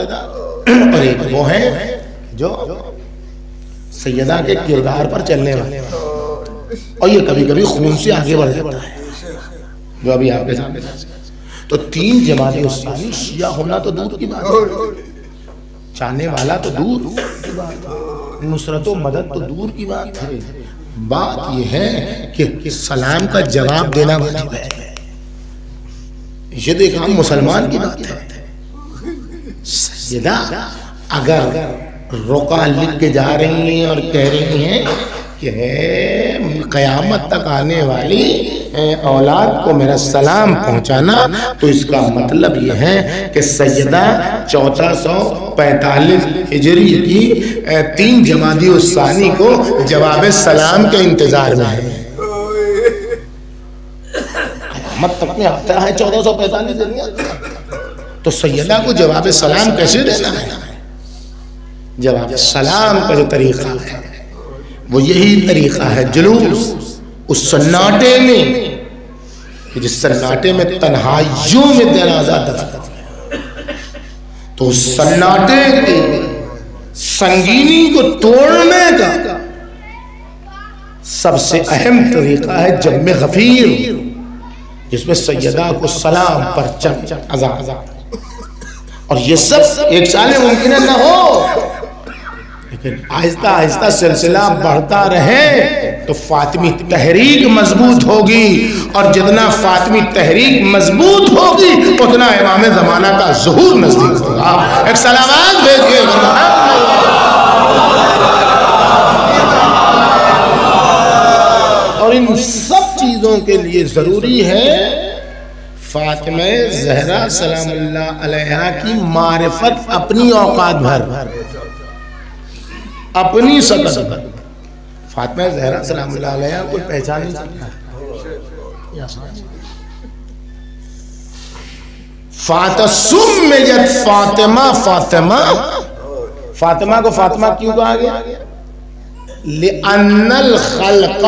اور ایک وہ ہے جو سیدہ کے کردار پر چلنے والے، اور یہ کبھی کبھی خون سے آگے بڑھ جاتا ہے جو ابھی آپ کے سامنے. تو 3 جمادی الثانی شیعہ ہونا تو دور کی بات ہے، چاہنے والا تو دور کی بات ہے، نصرت و مدد تو دور کی بات ہے. بات یہ ہے کہ سلام کا جواب دینا واجب ہے. یہ دیکھ ہم مسلمان کی بات ہے. سیدہ اگر رقعہ لکھ کے جا رہی ہیں اور کہہ رہی ہیں کہ قیامت تک آنے والی اولاد کو میرا سلام پہنچانا، تو اس کا مطلب یہ ہے کہ سیدہ 1445 ہجری کی 3 جمادی الثانی کو جواب سلام کے انتظار میں ہے. قیامت تک میں آتا ہے 1445 دن تو سیدہ کو جواب سلام کیسے دینا ہے؟ جواب سلام کا جو طریقہ ہے وہ یہی طریقہ ہے، جلوس اس سناٹے میں کہ جس سناٹے میں تنہائیوں میں جنازہ دفن ہے، تو اس سناٹے کی سنگینی کو توڑنے کا سب سے اہم طریقہ ہے جم غفیر، جس میں سیدہ کو سلام پر چم عذاب. اور یہ سب ایک سال ممکن نہ ہو، لیکن آہستہ آہستہ سلسلہ بڑھتا رہے تو فاطمی تحریک مضبوط ہوگی، اور جتنا فاطمی تحریک مضبوط ہوگی اتنا امام زمانہ کا ظہور نزدیک ہوگا. ایک سلامات بھیجئے. اور ان سب چیزوں کے لیے ضروری ہے فاطمہ زہرا سلام اللہ علیہا کی معرفت اپنی اوقات بھر، اپنی سطح پر. فاطمہ زہرا سلام اللہ علیہا کوئی پہچان نہیں سکتا. سمیت فاطمہ فاطمہ، فاطمہ کو فاطمہ کیوں کہا گیا؟ لِأَنَّ الْخَلْقَ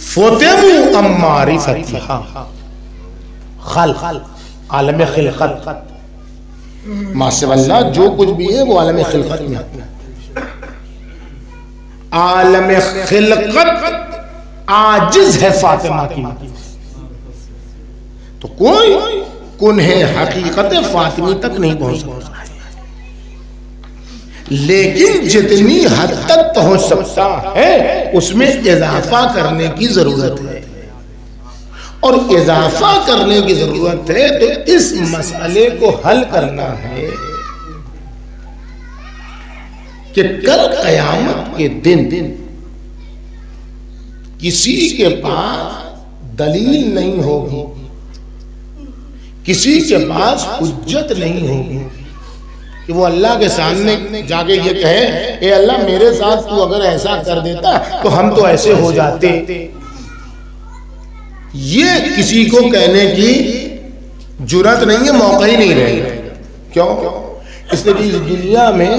فُتِمُوا عَن مَّعْرِفَتِهَا. خلق، عالم خلقت، ما سوى اللہ جو کچھ بھی ہے وہ عالم خلقت میں ہے. عالم خلقت عاجز ہے فاطمہ کی، تو کوئی کنہ حقیقت فاطمی تک نہیں پہنچ سکتا. لیکن جتنی حد تک پہنچ سکتا ہے اس میں اضافہ کرنے کی ضرورت ہے. اور اضافہ کرنے کی ضرورت ہے، تو اس مسئلے کو حل کرنا ہے کہ کل قیامت کے دن کسی کے پاس دلیل نہیں ہوگی، کسی کے پاس حجت نہیں ہوگی کہ وہ اللہ کے سامنے جا کے یہ کہے اے اللہ میرے ساتھ تو اگر ایسا کر دیتا تو ہم تو ایسے ہو جاتے۔ یہ کسی کو کہنے کی جرات نہیں ہے، موقع ہی نہیں رہے گا۔ کیوں؟ اس لیے کہ اس دنیا میں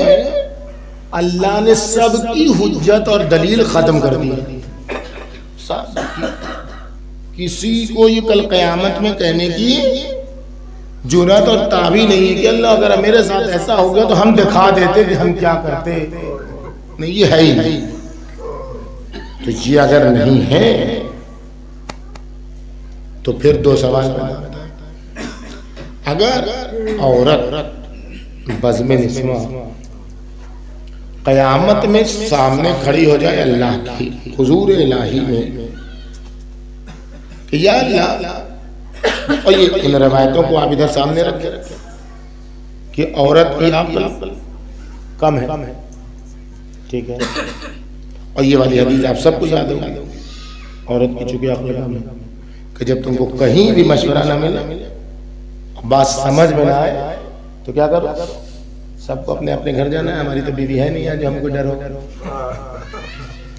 اللہ نے سب کی حجت اور دلیل ختم کر دی، کسی کو یہ کل قیامت میں کہنے کی جرات اور تابی نہیں ہے کہ اللہ اگر میرے ساتھ ایسا ہو گیا تو ہم دکھا دیتے کہ ہم کیا کرتے، نہیں، یہ ہے ہی نہیں۔ تو یہ اگر نہیں ہے تو پھر دو سوال پیدا، اگر عورت بزم نسواں قیامت میں سامنے کھڑی ہو جائے اللہ کی حضور الہی میں کہ یا اللہ، اور یہ ان روایتوں کو آپ ادھر سامنے رکھیں کہ عورت کی عقل کم ہے، ٹھیک ہے، اور یہ والی حدیث آپ سب کو یاد ہوگی، عورت کی چونکہ عقل کم ہے کہ جب تم کو کہیں بھی مشورہ نہ ملے، بات سمجھ میں نہ آئے تو کیا کرو؟ سب کو اپنے اپنے گھر جانا ہے، ہماری تو بیوی ہے نہیں ہے جو ہم کو ڈر ہو،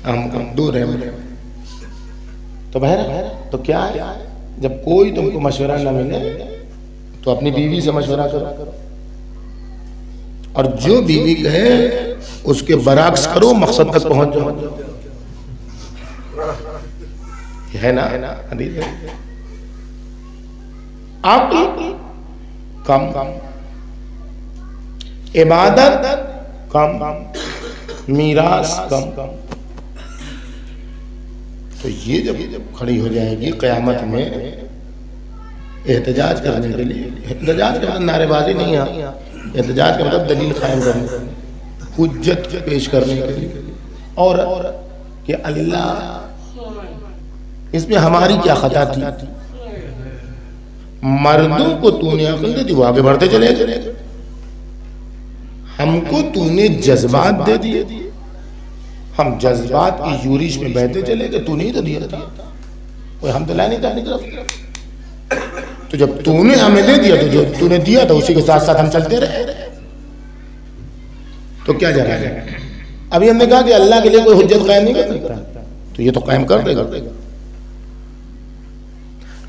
ہم دور ہیں۔ تو بہر تو کیا ہے، جب کوئی تم کو مشورہ نہ ملے تو اپنی بیوی سے مشورہ کرو، اور جو بیوی کہے اس کے برعکس کرو، مقصد تک پہنچ جاؤ۔ ہے نا حدیث ہے، عقل کم، عبادت کم، میراث کم، تو یہ جب کھڑی ہو جائے گی قیامت میں احتجاج کرنے کے لیے، احتجاج کا مطلب نعرے بازی نہیں ہے، احتجاج کا مطلب دلیل قائم کرنے، حجت پیش کرنے کے لیے، اور کہ اللہ اس میں ہماری کیا خطا تھی، مردوں کو تو نے عقل دے دی وہ آگے بڑھتے چلے گئے، ہم کو تو نے جذبات دے دیے، ہم جذبات کی یورش میں بہتے چلے گئے، تو نہیں تو دیا تھا، کوئی ہم تو لائے نہیں جانے طرف، تو جب تو نے ہمیں دے دیا تو جو تو نے دیا تھا اسی کے ساتھ ساتھ ہم چلتے رہے، تو کیا جا رہا ہے؟ ابھی ہم نے کہا کہ اللہ کے لیے کوئی حجت قائم نہیں کر سکتا، تو یہ تو قائم کر دے گا۔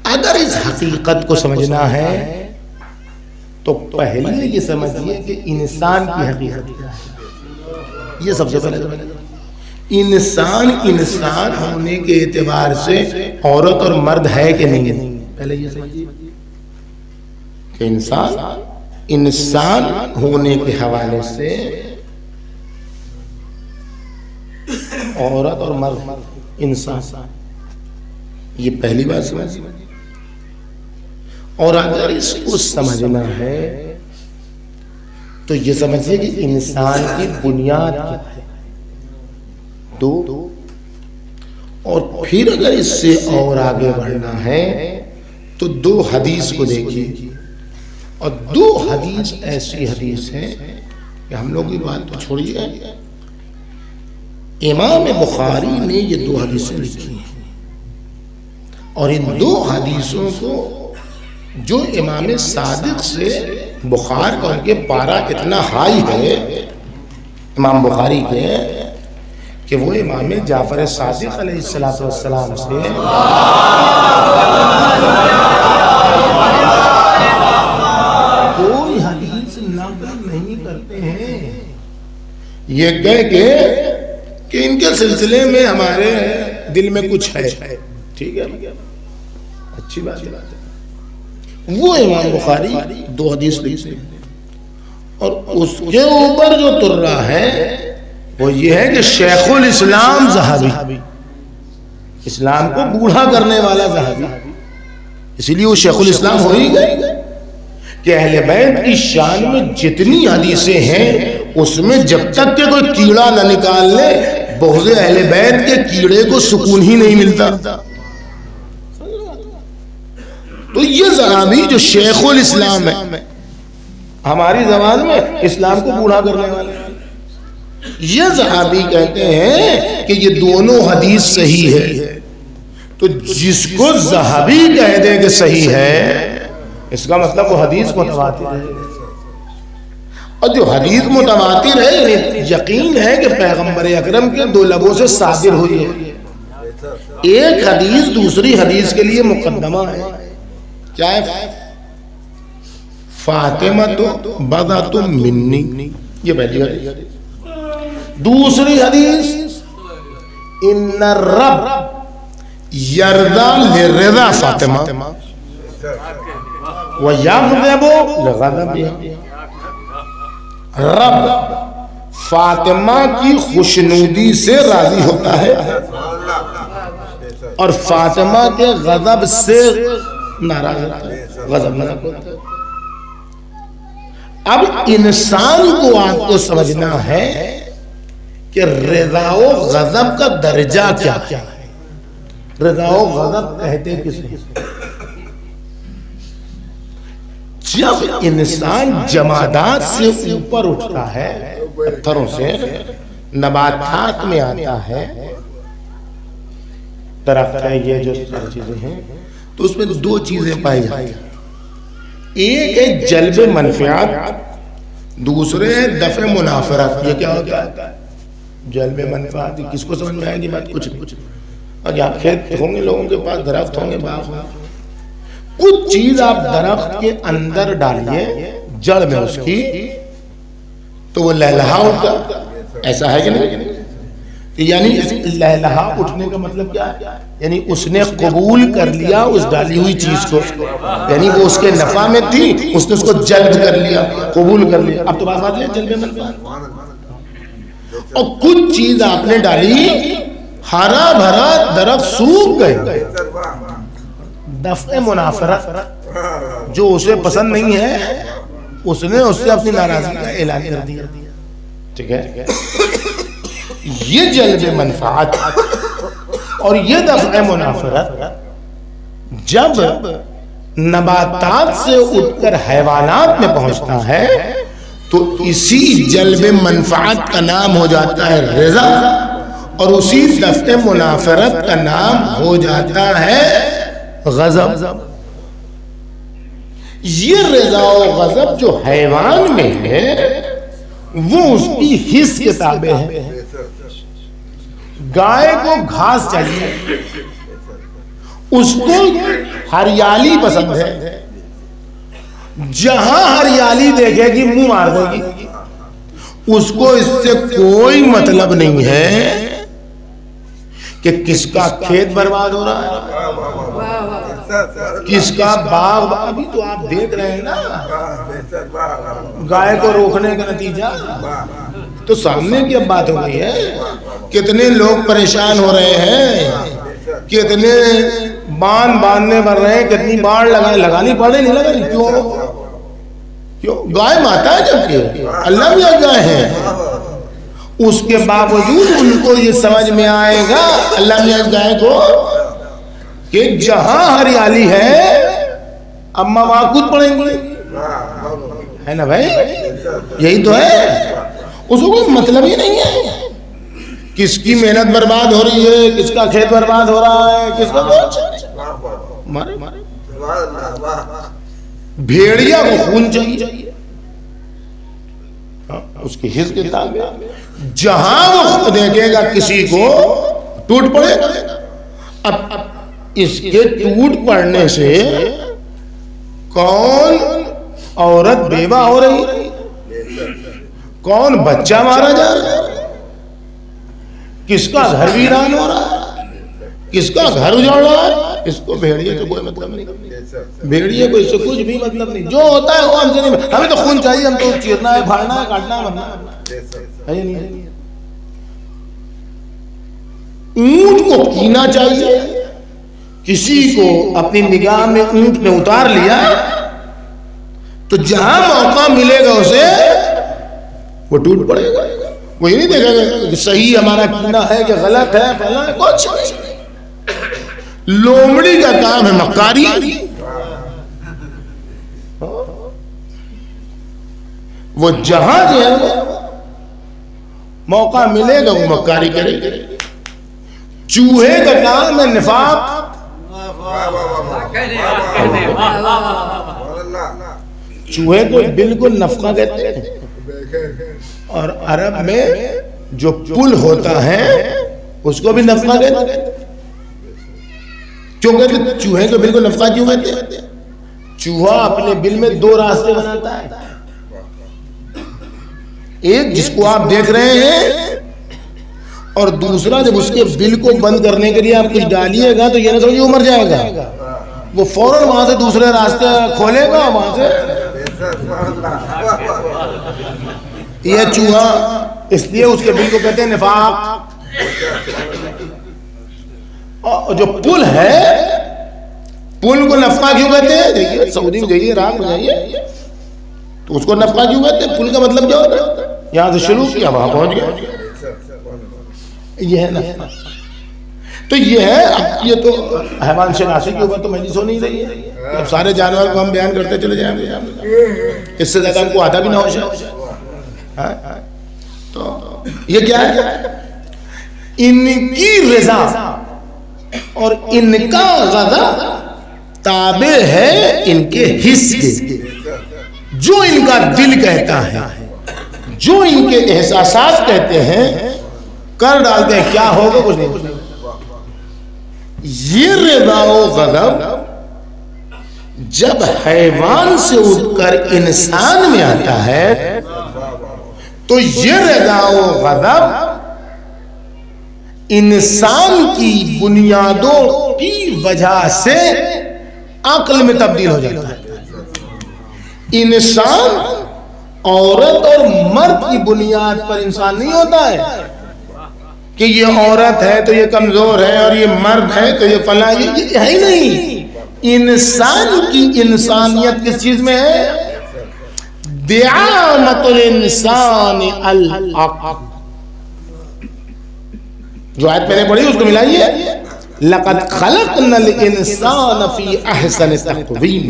اگر اس حقیقت کو سمجھنا ہے تو پہلے یہ سمجھیے کہ انسان کی حقیقت کیا ہے، یہ سب سے پہلے انسان ہونے کے اعتبار سے عورت اور مرد ہے کہ نہیں، پہلے یہ سمجھیے کہ انسان ہونے کے حوالے سے عورت اور مرد انسان، یہ پہلی بات سمجھیے۔ اور اگر اس کو سمجھنا ہے تو یہ سمجھیے کہ انسان کی بنیاد کیا ہے، دو، اور پھر اگر اس سے اور آگے بڑھنا ہے تو دو حدیث کو دیکھیے، اور دو حدیث ایسی حدیث ہیں کہ ہم لوگ کی بات تو چھوڑیے، امام بخاری نے یہ دو حدیثیں لکھی ہیں، اور ان دو حدیثوں کو جو امام صادق سے بخار کا ان کے پارا اتنا ہائی ہے امام بخاری کے کہ وہ امام جعفر صادق علیہ السلام سے کوئی حدیث نقل نہیں کرتے ہیں، یہ کہہ کہ ان کے سلسلے میں ہمارے دل میں کچھ ہے، ٹھیک ہے، اچھی بات ہے۔ وہ امام بخاری دو حدیث لکھتے ہیں، اور اس کے اوپر جو ترا ہے وہ یہ ہے کہ شیخ الاسلام ذہبی، اسلام کو بوڑھا کرنے والا ذہبی، اسی لیے وہ شیخ الاسلام ہو ہی گئے کہ اہل بیت کی شان میں جتنی حدیثیں ہیں اس میں جب تک کہ کوئی کیڑا نہ نکال لے بغض اہل بیت کے کیڑے کو سکون ہی نہیں ملتا۔ تو یہ صحابی جو شیخ الاسلام ہے، ہماری زبان میں اسلام کو بوڑھا کرنے والے، یہ صحابی کہتے ہیں کہ یہ دونوں حدیث صحیح ہے۔ تو جس کو صحابی کہہ دے کہ صحیح ہے، اس کا مطلب وہ حدیث متواتر ہے، اور جو حدیث متواتر ہے یعنی یقین ہے کہ پیغمبر اکرم کے دو لبوں سے صادر ہوئی ہے۔ ایک حدیث دوسری حدیث کے لیے مقدمہ ہے، کیا ہے؟ فاطمہ تو بضعۃ منی، یہ پہلی حدیث۔ دوسری حدیث ان الرب یرضا لرضا فاطمہ ویغضب لغضبها، رب فاطمہ کی خوشنودی سے راضی ہوتا ہے اور فاطمہ کے غضب سے ناراض ہوتا ہے، غضب ناراض ہوتا ہے۔ اب انسان کو آپ کو سمجھنا ہے کہ رضا و غضب کا درجہ کیا ہے، رضا و غضب کہتے کسے؟ جب انسان جمادات سے اوپر اٹھتا ہے، پتھروں سے نباتات میں آتا ہے، درخت ہے، یہ جو چیزیں ہیں، تو اس میں دو چیزیں پائی جاتی ہیں، ایک ہے جلب منفعت، دوسرے ہے دفع منافرت۔ یہ کیا ہوتا ہے؟ جلب منفعت کس کو سمجھ میں آئے گی بات؟ کچھ اور یہاں کھیت ہوں گے، لوگوں کے پاس درخت ہوں گے، باغ ہوں گے، کچھ چیز آپ درخت کے اندر ڈالیے جڑ میں اس کی تو وہ لہلہا اٹھتا، ایسا ہے کہ نہیں؟ یعنی لہلہا اٹھنے کا مطلب کیا ہے؟ یعنی اس نے قبول کر لیا اس ڈالی ہوئی چیز کو، یعنی وہ اس کے نفع میں تھی، اس نے اس کو جلب کر لیا، قبول کر لیا۔ اب تو بات ہے جلب منفعت۔ اور کچھ چیز آپ نے ڈالی، ہرا بھرا درخت سوکھ گئے، دفع منافرت، جو اسے پسند نہیں ہے اس نے اس سے اپنی ناراضی کا اعلان کر دیا، ٹھیک ہے؟ یہ جلب منفعت اور یہ دفع منافرت جب نباتات سے اٹھ کر حیوانات میں پہنچتا ہے تو اسی جلب منفعت کا نام ہو جاتا ہے رضا، اور اسی دفع منافرت کا نام ہو جاتا ہے غضب۔ یہ رضا و غضب جو حیوان میں ہے وہ اس کی حس کے تابع ہے۔ گائے کو گھاس چاہیے، اس کو ہریالی پسند ہے، جہاں ہریالی دیکھے گی منہ مار دے گی، اس کو اس سے کوئی مطلب نہیں ہے کہ کس کا کھیت برباد ہو رہا ہے، کس کا باغ۔ ابھی تو آپ دیکھ رہے ہیں نا گائے کو روکنے کا نتیجہ تو سامنے کی اب بات ہو گئی ہے، کتنے لوگ پریشان ہو رہے ہیں، کتنے باندھ باندھنے بڑھ رہے ہیں، کتنی باڑ لگانی پڑے نہیں لگانی، کیوں؟ گائے ماتا ہے، جبکہ اللہ بھی گائے ہیں، اس کے باوجود ان کو یہ سمجھ میں آئے گا اللہ نے گائے کو کہ جہاں ہریالی ہے اما وہاں کود پڑیں گے، ہے نا بھائی؟ یہی تو ہے، اس کو کوئی مطلب ہی نہیں ہے کس کی محنت برباد ہو رہی ہے، کس کا کھیت برباد ہو رہا ہے، کس کا بھیڑیا کو خون چاہیے، اس کی حس کے تابع، جہاں وہ دیکھے گا کسی کو ٹوٹ پڑے گا۔ اب اس کے ٹوٹ پڑنے سے کون عورت بیوہ ہو رہی، کون بچہ مارا جا رہا ہے، کس کا گھر ویران ہو رہا ہے، کس کا گھر اجاڑ رہا ہے، اس کو بھیڑیے سے کوئی مطلب نہیں، بھیڑیے کو اس سے کچھ بھی مطلب نہیں، جو ہوتا ہے وہ ہم سے نہیں، ہمیں تو خون چاہیے، ہم تو چیرنا ہے، پھاڑنا ہے، کاٹنا ہے، مرنا ہے نہیں۔ اونٹ کو کینا چاہیے، کسی کو اپنی نگاہ میں اونٹ نے اتار لیا تو جہاں موقع ملے گا اسے وہ ٹوٹ پڑے گا، وہ یہ نہیں دیکھے گا کہ صحیح ہمارا کینا ہے کہ غلط ہے، پہلا ہے کچھ نہیں۔ لومڑی کا کام ہے مکاری، وہ جہاں جو ہے موقع ملے گا وہ مکاری کرے گا. چوہے کا کام ہے نفاق. چوہے کو بالکل نفقہ کہتے ہیں. اور عرب میں جو پل ہوتا ہے اس کو بھی نفقہ کہتے ہیں. کیوں کہتے ہیں چوہے کو بالکل نفقہ کیوں کہتے ہیں؟ چوہا اپنے بل میں دو راستے بناتا ہے. ایک جس کو آپ دیکھ رہے ہیں اور دوسرا جب اس کے بل کو بند کرنے کے لیے آپ کچھ ڈالیے گا تو یہ نہ سمجھے وہ مر جائے گا. وہ فوراً وہاں سے دوسرے راستے کھولے گا وہاں سے. یہ چوہا اس لیے اس کے بل کو کہتے ہیں نفاق. اور جو پل ہے پل کو نفقہ کیوں کہتے ہیں؟ دیکھیے سعودی میں جائیے عراق میں جائیے تو اس کو نفقہ کیوں کہتے ہیں؟ پل کا مطلب کیا ہوتا ہے؟ یہاں سے شروع کیا وہاں پہنچ گیا. یہ ہے نفقہ. تو یہ ہے. یہ تو حیوان شناسی کے اوپر تو مجلس ہو نہیں رہی ہے. اب سارے جانور کو ہم بیان کرتے چلے جائیں گے اس سے زیادہ ہم کو آدھا بھی نہ ہو جائے. تو یہ کیا ہے؟ ان کی رضا اور ان کا غضب تابع ہے ان کے حس کے. جو ان کا دل کہتا ہے جو ان کے احساسات کہتے ہیں کر ڈالتے ہیں. کیا ہوگا؟ کچھ نہیں. یہ رضا و غضب جب حیوان سے اٹھ کر انسان میں آتا ہے تو یہ رضا و غضب انسان کی بنیادوں کی وجہ سے عقل میں تبدیل ہو جاتا ہے. انسان عورت اور مرد کی بنیاد پر انسان نہیں ہوتا ہے کہ یہ عورت ہے تو یہ کمزور ہے اور یہ مرد ہے تو یہ فلاں. یہ ہے ہی نہیں. انسان کی انسانیت کس چیز میں ہے؟ دیانت الانسان العقل. جو آیت میں نے پڑھی اس کو ملائیے. لقد خلقنا الانسان فی احسن تقویم.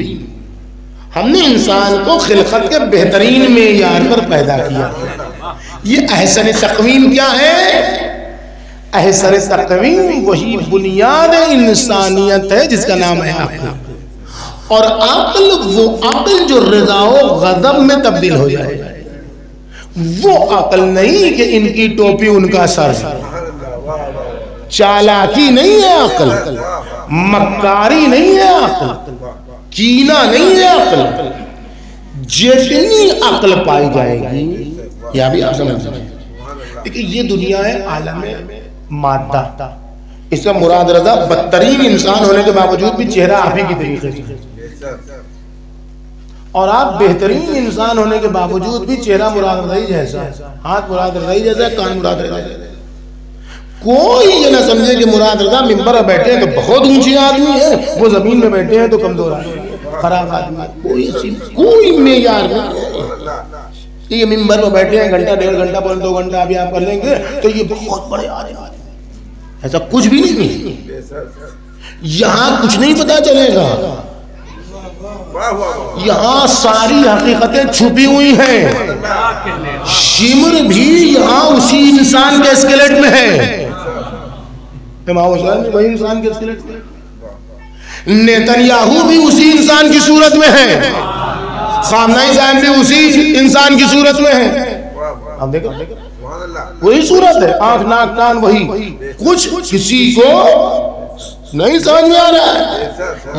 ہم نے انسان کو خلقت کے بہترین معیار پر پیدا کیا. یہ احسن تقویم کیا ہے؟ احسن تقویم وہی بنیاد انسانیت ہے جس کا نام ہے عقل. اور عقل وہ عقل جو رضا و غضب میں تبدیل ہو جائے. وہ عقل نہیں کہ ان کی ٹوپی ان کا سر. چالاکی نہیں ہے عقل. مکاری نہیں ہے عقل. کینہ نہیں ہے عقل. جتنی عقل پائی جائے گی یا بھی آپ سمجھ جائیں. لیکن یہ دنیا ہے عالم مادہ. اس کا مراد رضا بدترین انسان ہونے کے باوجود بھی چہرہ آپ ہی کی طریقے سے. اور آپ بہترین انسان ہونے کے باوجود بھی چہرہ مراد رضائی جیسا, ہاتھ مراد رضائی جیسا, کان مراد رضائی جیسا. کوئی یہ نہ سمجھے کہ مراد رضا ممبر پر بیٹھے ہیں تو بہت اونچی آدمی ہے, وہ زمین میں بیٹھے ہیں تو کمزور آدمی, خراب آدمی. کوئی معیار نہیں. یہ ممبر پر بیٹھے ہیں گھنٹہ ڈیڑھ گھنٹہ 2 گھنٹہ ابھی آپ کر لیں گے تو یہ بہت بڑے آدمی. ایسا کچھ بھی نہیں. یہاں کچھ نہیں پتا چلے گا. یہاں ساری حقیقتیں چھپی ہوئی ہیں. شمر بھی یہاں اسی انسان کے اسکیلیٹ میں ہے. امام حسین بھی وہی انسان کے اسکیلیٹ میں. نیتنیاہو بھی اسی انسان کی صورت میں ہے. خامنہ صاحب بھی اسی انسان کی صورت میں ہے. آپ دیکھیں وہی صورت ہے, آنکھ ناک کان وہی. کچھ کسی کو نہیں سمجھ میں آ رہا ہے.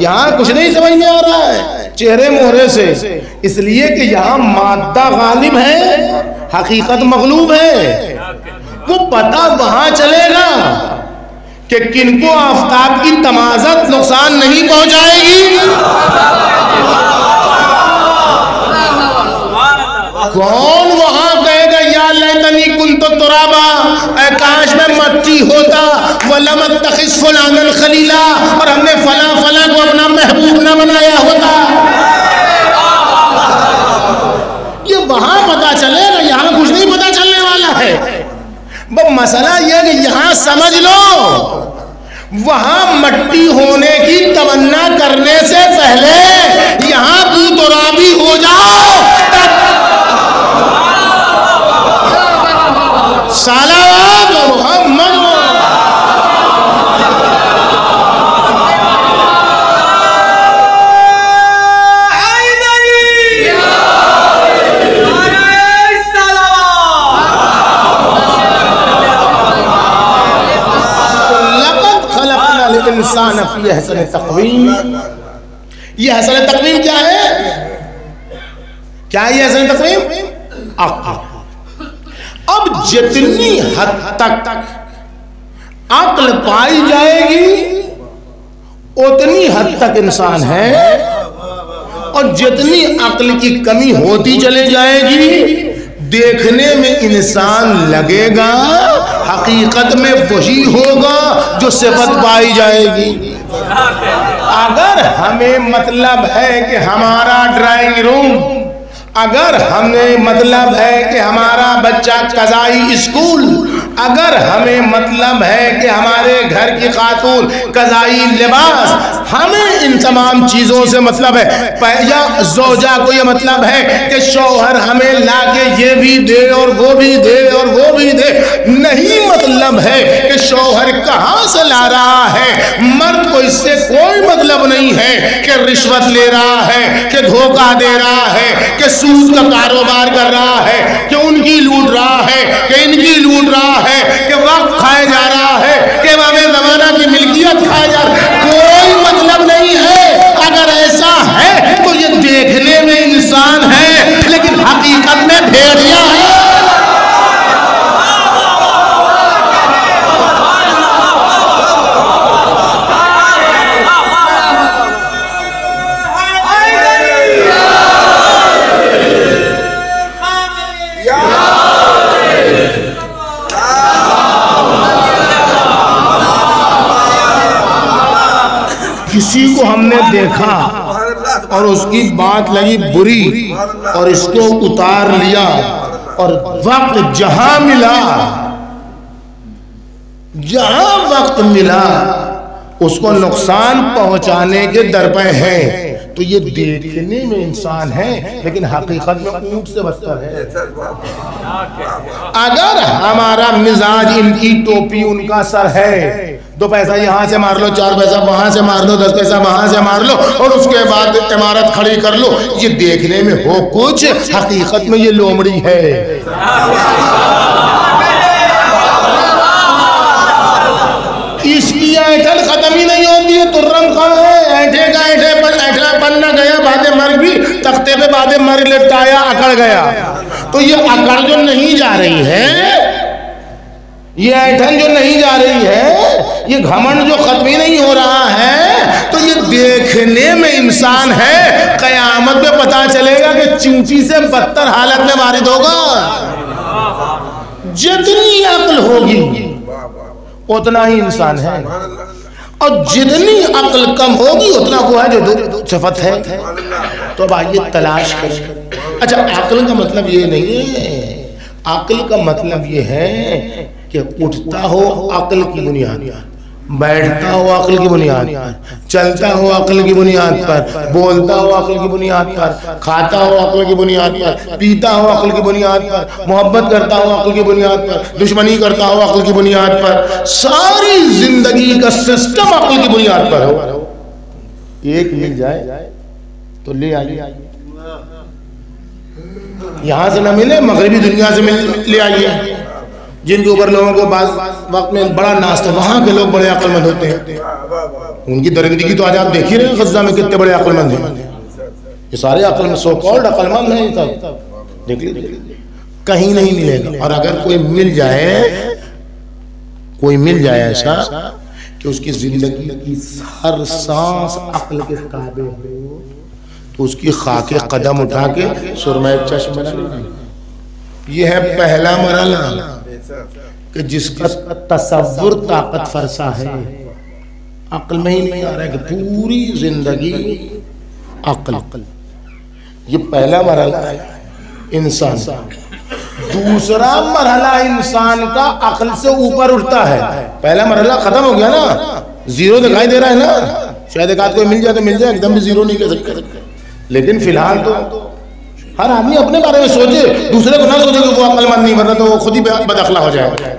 یہاں کچھ نہیں سمجھ میں آ رہا ہے چہرے مہرے سے, اس لیے کہ یہاں مادہ غالب ہے, حقیقت مغلوب ہے. وہ پتہ وہاں چلے گا کہ کن کو آفتاب کی تمازت نقصان نہیں پہنچائے گی. کون وہاں کہے گا یا لیتنی کنت ترابا, اے کاش میں مٹی ہوتا, وَلَمْ أَتَّخِذْ فُلَانًا خَلِيلًا, اور ہم نے فلاں فلاں کو اپنا محبوب نہ بنایا ہوتا. یہ وہاں پتا چلے گا, یہاں کچھ نہیں پتا چلنے والا ہے. بس مسئلہ یہ کہ یہاں سمجھ لو وہاں مٹی ہونے کی تمنا کرنے سے پہلے یہاں تو ترابی ہو جاؤ. یہ حسن تقویم. یہ حسن تقویم کیا ہے؟ کیا ہے یہ حسن تقویم؟ عقل. اب جتنی حد تک عقل پائی جائے گی اتنی حد تک انسان ہے، اور جتنی عقل کی کمی ہوتی چلے جائے گی دیکھنے میں انسان لگے گا، حقیقت میں وہی ہوگا جو صفت پائی جائے گی. اگر ہمیں مطلب ہے کہ ہمارا ڈرائنگ روم، اگر ہمیں مطلب ہے کہ ہمارا بچہ قضائی اسکول، اگر ہمیں مطلب ہے کہ ہمارے گھر کی خاتون قضائی لباس، ہمیں ان تمام چیزوں سے مطلب ہے، یا زوجہ کو یہ مطلب ہے کہ شوہر ہمیں لا کے یہ بھی دے اور وہ بھی دے اور وہ بھی دے، نہیں مطلب ہے کہ شوہر کہاں سے لا رہا ہے. مرد کو اس سے کوئی مطلب نہیں ہے کہ رشوت لے رہا ہے، کہ دھوکہ دے رہا ہے، کہ سود کا کاروبار کر رہا ہے، کہ ان کی لوٹ رہا ہے، کہ ان کی لوٹ رہا ہے، کہ وقت کھائے جا رہا ہے، کہ امام زمانہ کی ملکیت کھائے جا رہا ہے. کوئی مطلب نہیں ہے. اگر ایسا ہے تو یہ دیکھنے میں انسان ہے لیکن حقیقت میں بھیڑیا ہے. کسی کو ہم نے دیکھا اور اس کی بات لگی بری اور اس کو اتار لیا، اور وقت جہاں ملا، جہاں وقت ملا اس کو نقصان پہنچانے کے درپے ہیں، تو یہ دیکھنے میں انسان ہے لیکن حقیقت میں اونٹ سے بدتر ہے. اگر ہمارا مزاج ان کی ٹوپی ان کا سر ہے، 2 پیسہ یہاں سے مار لو، 4 پیسہ وہاں سے مار لو، 10 پیسہ وہاں سے مار لو، اور اس کے بعد عمارت کھڑی کر لو، یہ دیکھنے میں ہو کچھ، حقیقت میں یہ لومڑی ہے. اس کی ایٹھل ختم ہی نہیں ہوتی ہے. ترم خان ہے، ایٹھے کا ایٹھے پر ایٹھا پنہ گیا، بعد مرگ بھی تختے پہ بعد مرگ لٹایا، اکڑ گیا. تو یہ اکڑ جو نہیں جا رہی ہے، یہ ایٹھن جو نہیں جا رہی ہے، یہ گھمنڈ جو ختم ہی نہیں ہو رہا ہے، تو یہ دیکھنے میں انسان ہے. قیامت میں پتا چلے گا کہ چونٹی سے بدتر حالت میں وارد ہوگا. جتنی عقل ہوگی اتنا ہی انسان ہے، اور جتنی عقل کم ہوگی اتنا وہ ہے جو صفت ہے. تو اب آئیے تلاش کریں. اچھا، عقل کا مطلب یہ نہیں ہے، عقل کا مطلب یہ ہے کہ اٹھتا ہو عقل کی بنیاد پر، بیٹھتا ہو عقل کی بنیاد پر، چلتا ہو عقل کی بنیاد پر، بولتا ہو عقل کی بنیاد پر، کھاتا ہو عقل کی بنیاد پر، پیتا ہو عقل کی بنیاد پر، محبت کرتا ہو عقل کی بنیاد پر، دشمنی کرتا ہو عقل کی بنیاد پر، ساری زندگی کا سسٹم عقل کی بنیاد پر ہو. ایک مل جائے تو لے آئیے، یہاں سے نہ ملے مغربی دنیا سے لے آئیے. جن کے اوپر لوگوں کو بعض وقت میں بڑا ناز تھا، وہاں کے لوگ بڑے عقل مند ہوتے ہیں. ان کی درندگی تو آج آپ دیکھ ہی رہے ہیں، غزہ میں کتنے بڑے عقل مند ہیں. یہ سارے عقل مند، سو کالڈ عقل مند ہیں. دیکھ لیجیے، کہیں نہیں ملے گا. اور اگر کوئی مل جائے ایسا کہ اس کی زندگی کی ہر سانس عقل کے تابع ہو، تو اس کی خاک قدم اٹھا کے سرمہ چشم بنا لیں. یہ ہے پہلا مرحلہ کہ جس کا تصور طاقت فرسا ہے. عقل میں ہی نہیں آ رہا ہے کہ پوری زندگی عقل. یہ پہلا مرحلہ ہے انسان. دوسرا مرحلہ انسان کا عقل سے اوپر اٹھتا ہے. پہلا مرحلہ ختم ہو گیا نا، زیرو دکھائی دے رہا ہے نا. شاید ایک آدھ کوئی مل جائے تو مل جائے، ایک دم بھی زیرو نہیں کہہ سکتے. لیکن فی الحال تو ہر آدمی اپنے بارے میں سوچے، دوسرے کو نہ سوچے کہ وہ عقل مند نہیں، ورنہ تو وہ خود ہی بد اخلاق ہو جائے.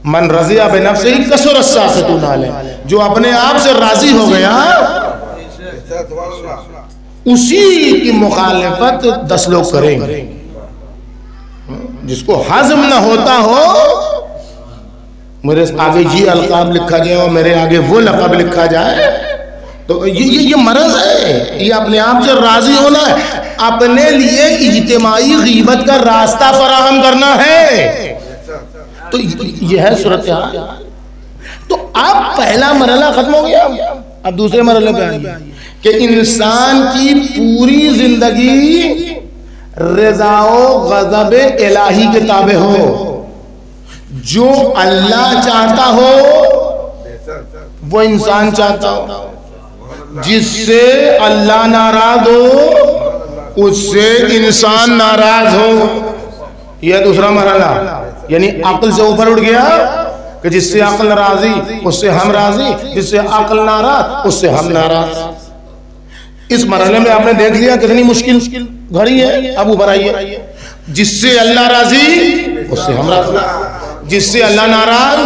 من رضی بنفسہ کثر الساخطون علیہ، جو اپنے آپ سے راضی ہو گیا اسی کی مخالفت 10 لوگ کریں گے. جس کو ہضم نہ ہوتا ہو میرے آگے یہ القاب لکھا جائے اور میرے آگے وہ لقب لکھا جائے تو یہ مرض ہے. یہ اپنے آپ سے راضی ہونا ہے, اپنے لیے اجتماعی غیبت کا راستہ فراہم کرنا ہے. تو یہ ہے صورتحال. تو اب پہلا مرحلہ ختم ہو گیا, اب دوسرے مرحلے پہ آئیے کہ انسان کی پوری زندگی رضا و غضب الہی کے تابع ہو. جو اللہ چاہتا ہو وہ انسان چاہتا ہو, جس سے اللہ ناراض ہو اس سے انسان ناراض ہو. یہ دوسرا مرحلہ, یعنی عقل سے اوپر اٹھ گیا کہ جس سے عقل راضی اس سے ہم راضی, جس سے عقل ناراض اس سے ہم ناراض. اس مرحلے میں آپ نے دیکھ لیا کتنی مشکل گھڑی ہے. اب اوپر آئیے, جس سے اللہ راضی اس سے ہم راضی, جس سے اللہ ناراض.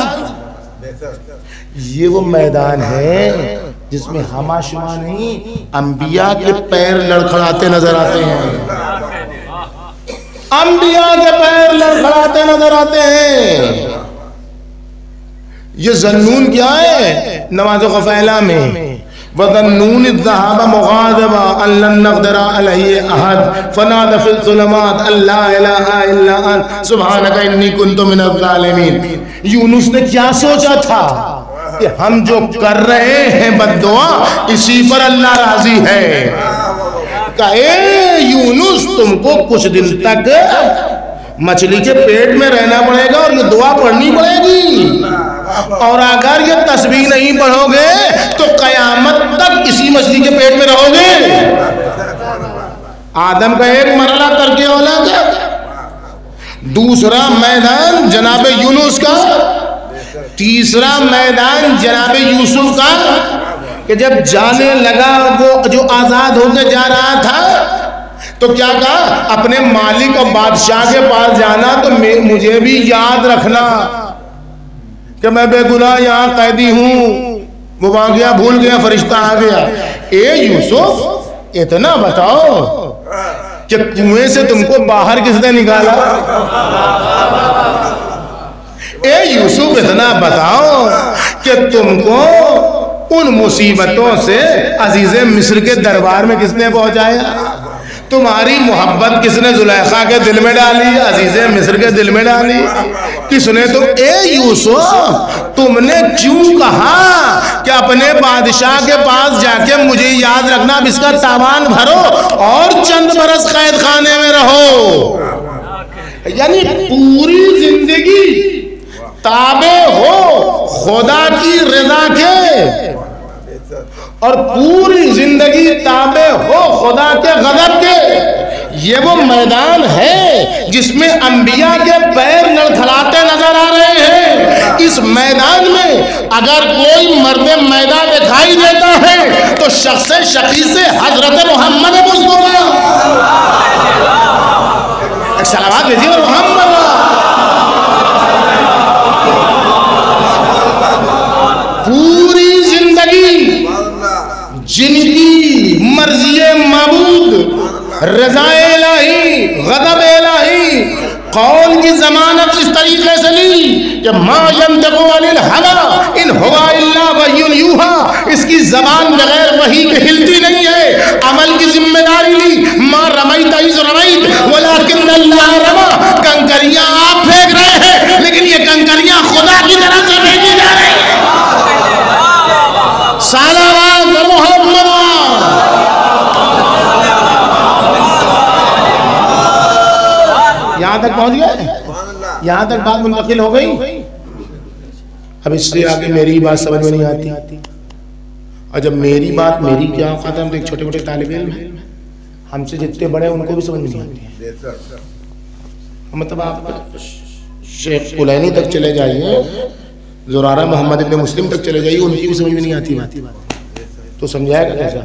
یہ وہ میدان ہے جس میں ہما شما نہیں, انبیاء کے پیر لڑکھڑاتے نظر آتے ہیں, انبیاء کے پیر لڑکھڑاتے نظر آتے ہیں. یہ ذنون کیا ہے نماز غفیلہ میں, وَظَنُّونِ الذَّهَابَ مُغَاضِبًا أَن لَّن نَّقْدِرَ عَلَيْهِ أَحَدٌ فَنَادَىٰ فِي الظُّلُمَاتِ أَن لَّا إِلَٰهَ إِلَّا أَنتَ سُبْحَانَكَ إِنِّي كُنتُ مِنَ الظَّالِمِينَ. یونس نے کیا سوچا تھا کہ ہم جو کر رہے ہیں بددعا اسی پر اللہ راضی ہے. کہے یونس تم کو کچھ دن تک مچھلی کے پیٹ میں رہنا پڑے گا اور یہ دعا پڑھنی پڑے گی, اور اگر یہ تسبیح نہیں پڑھو گے تو قیامت تک اسی مچھلی کے پیٹ میں رہو گے. آدم کا ایک مرحلہ ترک اولاد ہے, دوسرا میدان جناب یونس کا, تیسرا میدان جناب یوسف کا کہ جب جانے لگا وہ جو آزاد ہو کے جا رہا تھا تو کیا کہا, اپنے مالک اور بادشاہ کے پاس جانا تو مجھے بھی یاد رکھنا کہ میں بے گناہ یہاں قیدی ہوں. وہ وہاں گیا, بھول گیا, فرشتہ آ گیا. اے یوسف اتنا بتاؤ کہ کنویں سے تم کو باہر کس نے نکالا. اے یوسف اتنا بتاؤ کہ تم کو ان مصیبتوں سے عزیز مصر کے دربار میں کس نے پہنچایا. تمہاری محبت کس نے زلیخا کے دل میں ڈالی, عزیز مصر کے دل میں ڈالی, کس نے. تو اے یوسف تم نے کیوں کہا کہ اپنے بادشاہ کے پاس جا کے مجھے یاد رکھنا, اب اس کا تاوان بھرو اور چند برس قید خانے میں رہو. یعنی پوری زندگی تابع ہو خدا کی رضا کے اور پوری زندگی تابع ہو خدا کے غضب کے. یہ وہ میدان ہے جس میں انبیاء کے پیر لڑکھڑاتے نظر آ رہے ہیں. اس میدان میں اگر کوئی مرد میدان دکھائی دیتا ہے تو شخص شقی سے حضرت محمد مصطفیٰ. ایک صلوات بھیجیے محمد. پوری زندگی جن کی مرضی معبود, رضا الہی, غضب الہی, قول کی ضمانت اس طریقے سے لی کہ ما ینطق عن الہوی ان هو الا وحی یوحی, اس کی زبان بغیر وحی کے ہلتی نہیں ہے. عمل کی ذمہ داری لی, ما رمیت اذ رمیت ولکن اللہ رمی. کنکریاں آپ پھینک رہے ہیں لیکن یہ کنکریاں خدا کی طرف سے بھیجی جا رہی ہیں. صلوات محمد. یہاں تک پہنچ گئے, یہاں تک بات منتقل ہو گئی. اب اس سے آگے میری بات سمجھ میں نہیں آتی, اور جب میری بات میری کیا اوقات ہے, ہم تو ایک چھوٹے موٹے طالب علم ہیں, ہم سے جتنے بڑے ہیں ان کو بھی سمجھ میں نہیں آتی. مطلب آپ شیخ کلینی تک چلے جائیے, زرارہ محمد ابن مسلم تک چلے جائیے, ان کی بھی سمجھ میں نہیں آتی بات. تو سمجھائے گا کیسا,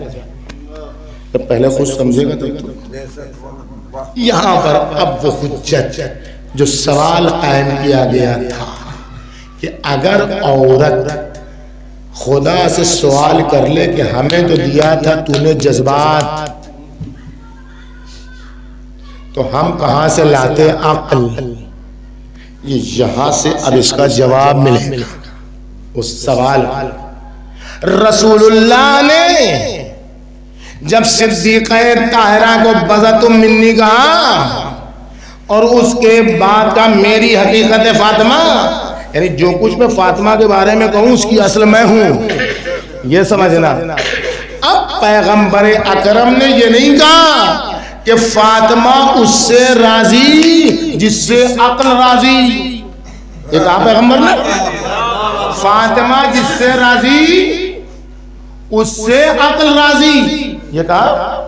جب پہلے خود سمجھے گا تب تو. یہاں پر اب وہ حجت جو سوال قائم کیا گیا تھا کہ اگر عورت خدا سے سوال کر لے کہ ہمیں تو دیا تھا تو نے جذبات, تو ہم کہاں سے لاتے عقل یہاں سے اب اس کا جواب ملے اس سوال. رسول اللہ نے جب صدیقہ طاہرہ کو بذتم منی کہا اور اس کے بعد کا میری حقیقت فاطمہ، یعنی جو کچھ میں فاطمہ کے بارے میں کہوں اس کی اصل میں ہوں، یہ سمجھنا. اب پیغمبر اکرم نے یہ نہیں کہا کہ فاطمہ اس سے راضی جس سے عقل راضی. یہ کہا پیغمبر نے فاطمہ جس سے راضی اس سے عقل راضی. یہ کہا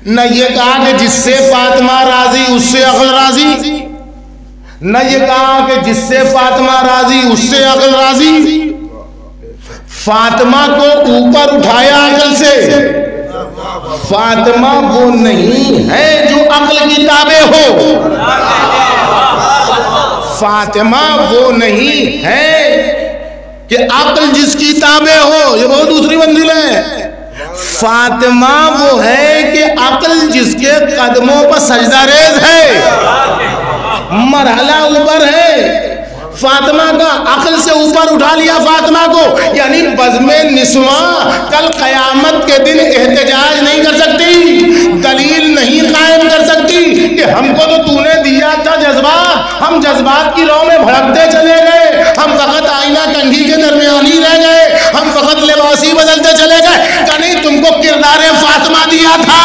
نہ یہ کہا کہ جس سے فاطمہ راضی اس سے عقل راضی، نہ یہ کہا کہ جس سے فاطمہ راضی اس سے عقل راضی. فاطمہ کو اوپر اٹھایا عقل سے. فاطمہ وہ نہیں ہے جو عقل کی تابع ہو. فاطمہ وہ نہیں ہے کہ عقل جس کی تابع ہو، یہ بہت دوسری منزل ہے. فاطمہ وہ ہے کہ عقل جس کے قدموں پر سجدہ ریز ہے، مرحلہ اوپر ہے. فاطمہ کا عقل سے اوپر اٹھا لیا فاطمہ کو، یعنی بزم نسواں کل قیامت کے دن احتجاج نہیں کر سکتی، دلیل نہیں قائم کر سکتی کہ ہم کو تو نے دیا تھا جذبات، ہم جذبات کی رو میں بھڑکتے چلے گئے، ہم فقط آئینہ کنگھی کے درمیانی رہ گئے، ہم فقط لباسی بدلتے چلے گئے. کہ نہیں، تم کو کردار فاطمہ دیا تھا.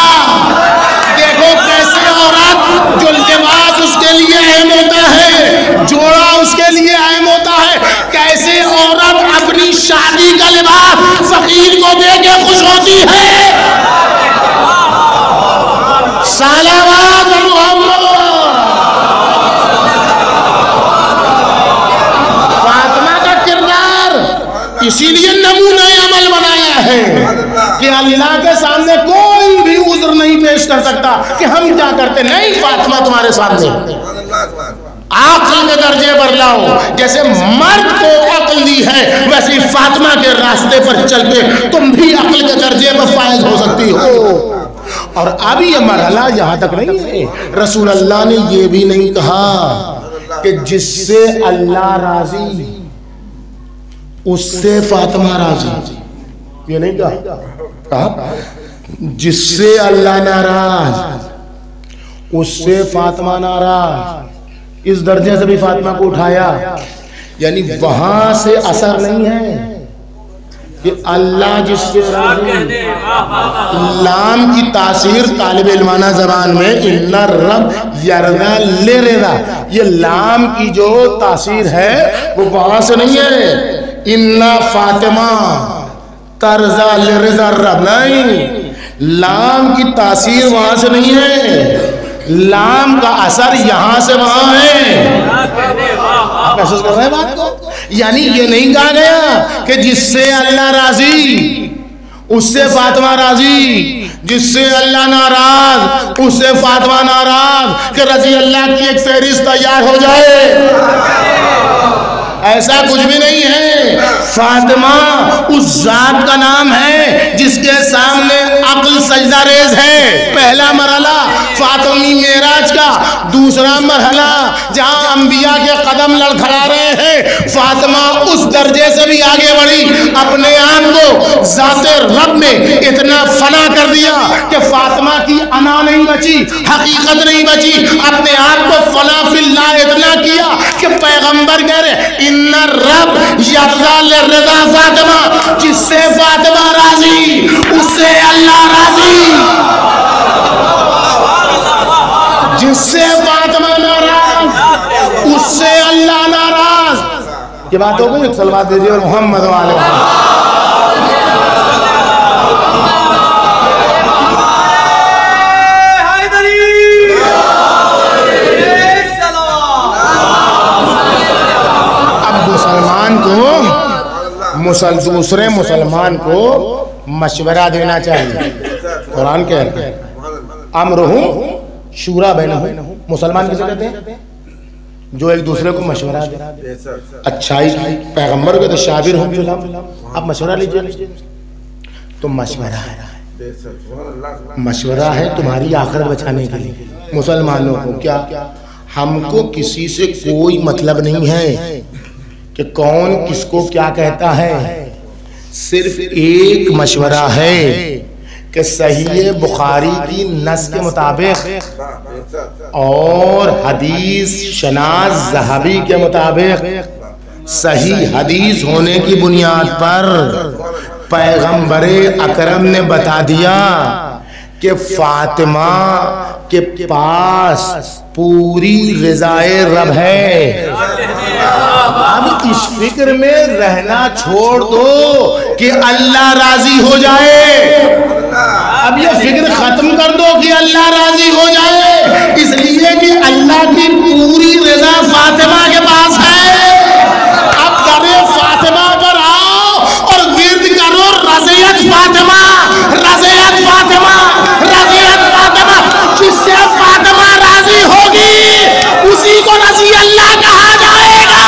دیکھو کیسے عورت جو لباس اس کے لیے اہم ہوتا ہے، جوڑا اس کے لیے اہم ہوتا ہے، کیسے عورت اپنی شادی کا لباس فقیر کو دے کے خوش ہوتی ہے. صلوات محمد. فاطمہ کا کردار اسی لیے نمونہ عمل بنایا ہے کہ اللہ کے سامنے کوئی بھی عذر نہیں پیش کر سکتا کہ ہم کیا کرتے. نہیں، فاطمہ تمہارے سامنے عقل کے درجے پر لاؤ. جیسے مرد کو عقل دی ہے ویسے فاطمہ کے راستے پر چل کے تم بھی عقل کے درجے پر فائز ہو سکتی ہو. اور اب یہ مرحلہ یہاں تک نہیں ہے. رسول اللہ نے یہ بھی نہیں کہا کہ جس سے اللہ راضی اس سے فاطمہ راضی. یہ نہیں کہا جس سے اللہ ناراض اس سے فاطمہ ناراض. اس درجے سے بھی فاطمہ کو اٹھایا، یعنی وہاں سے اثر نہیں ہے کہ اللہ جس سے راضی. لام کی تاثیر طالب علمانہ زبان میں ان رب یرضا لرضا، یہ لام کی جو تاثیر ہے وہ وہاں سے نہیں ہے. ان فاطمہ ترضا لرضا رب، نہیں، لام کی تاثیر وہاں سے نہیں ہے، لام کا اثر یہاں سے وہاں ہے. آپ محسوس کر رہے ہیں بات کو؟ یعنی یہ نہیں کہا گیا کہ جس سے اللہ راضی اس سے فاطمہ راضی، جس سے اللہ ناراض اس سے فاطمہ ناراض، کہ رضی اللہ کی ایک فہرست تیار ہو جائے. ایسا کچھ بھی نہیں ہے. فاطمہ اس ذات کا نام ہے جس کے سامنے عقل سجدہ ریز ہے. پہلا مرحلہ فاطمی معراج کا، دوسرا مرحلہ جہاں انبیاء کے قدم لڑکھڑا رہے ہیں، فاطمہ اس درجے سے بھی آگے بڑھی، اپنے آپ کو ذات رب میں اتنا فنا کر دیا کہ فاطمہ کی انا نہیں بچی، حقیقت نہیں بچی، اپنے آپ کو فنا فی اللہ اتنا کیا کہ پیغمبر کہہ رہے ان رب یرضا لرضا فاطمہ، جس سے فاطمہ راضی اس سے اللہ راضی، جس سے فاطمہ ناراض اس سے اللہ ناراض. یہ بات ہو گئی. ایک صلوات دیجیے اور محمد والے دوسرے مسلمان کو مشورہ دینا چاہیے. قرآن کہہ رہا ہے امرہم شورا بینہم. مسلمان کسے کہتے ہیں؟ جو ایک دوسرے کو مشورہ دے. اچھائی پیغمبر کے تو شابر ہوں فی الحال. آپ مشورہ لیجیے. تو مشورہ ہے تمہاری آخرت بچانے کے لیے. مسلمانوں کو کیا ہم کو کسی سے کوئی مطلب نہیں ہے کہ کون کس کو کیا کہتا ہے، صرف ایک مشورہ ہے کہ صحیح بخاری کی نص کے مطابق اور حدیث شناس ذہبی کے مطابق صحیح حدیث ہونے کی بنیاد پر پیغمبر اکرم نے بتا دیا کہ فاطمہ کے پاس پوری رضائے رب ہے۔ اب اس فکر میں رہنا چھوڑ دو کہ اللہ راضی ہو جائے، اب یہ فکر ختم کر دو کہ اللہ راضی ہو جائے، اس لیے کہ اللہ کی پوری رضا فاطمہ کے پاس ہے۔ اب درے فاطمہ پر آؤ اور ورد کرو رضیت فاطمہ، رضیت فاطمہ، رضیت فاطمہ۔ جس سے فاطمہ راضی ہوگی اسی کو رضی اللہ کہا جائے گا۔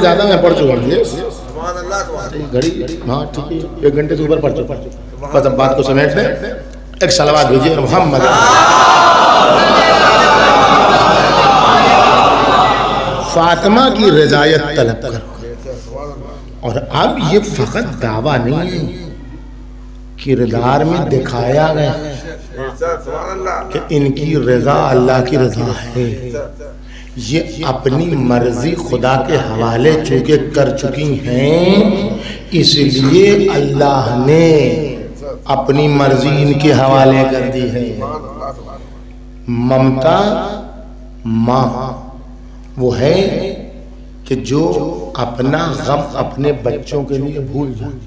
زیادہ میں پڑھ چکا ہوں گھڑی، ہاں ٹھیک ہے، 1 گھنٹے سے اوپر پڑھ چکا ہوں، بس اب بات کو سمیٹ لیں۔ ایک صلوات بھیجیے محمد۔ فاطمہ کی رضایت طلب کرو، اور اب یہ فقط دعویٰ نہیں ہے، کردار میں دکھایا گیا کہ ان کی رضا اللہ کی رضا ہے۔ یہ اپنی مرضی خدا کے حوالے چونکہ کر چکی ہیں، اس لیے اللہ نے اپنی مرضی ان کے حوالے کر دی ہے۔ ممتا ماں وہ ہے کہ جو اپنا غم اپنے بچوں کے لیے بھول جائے۔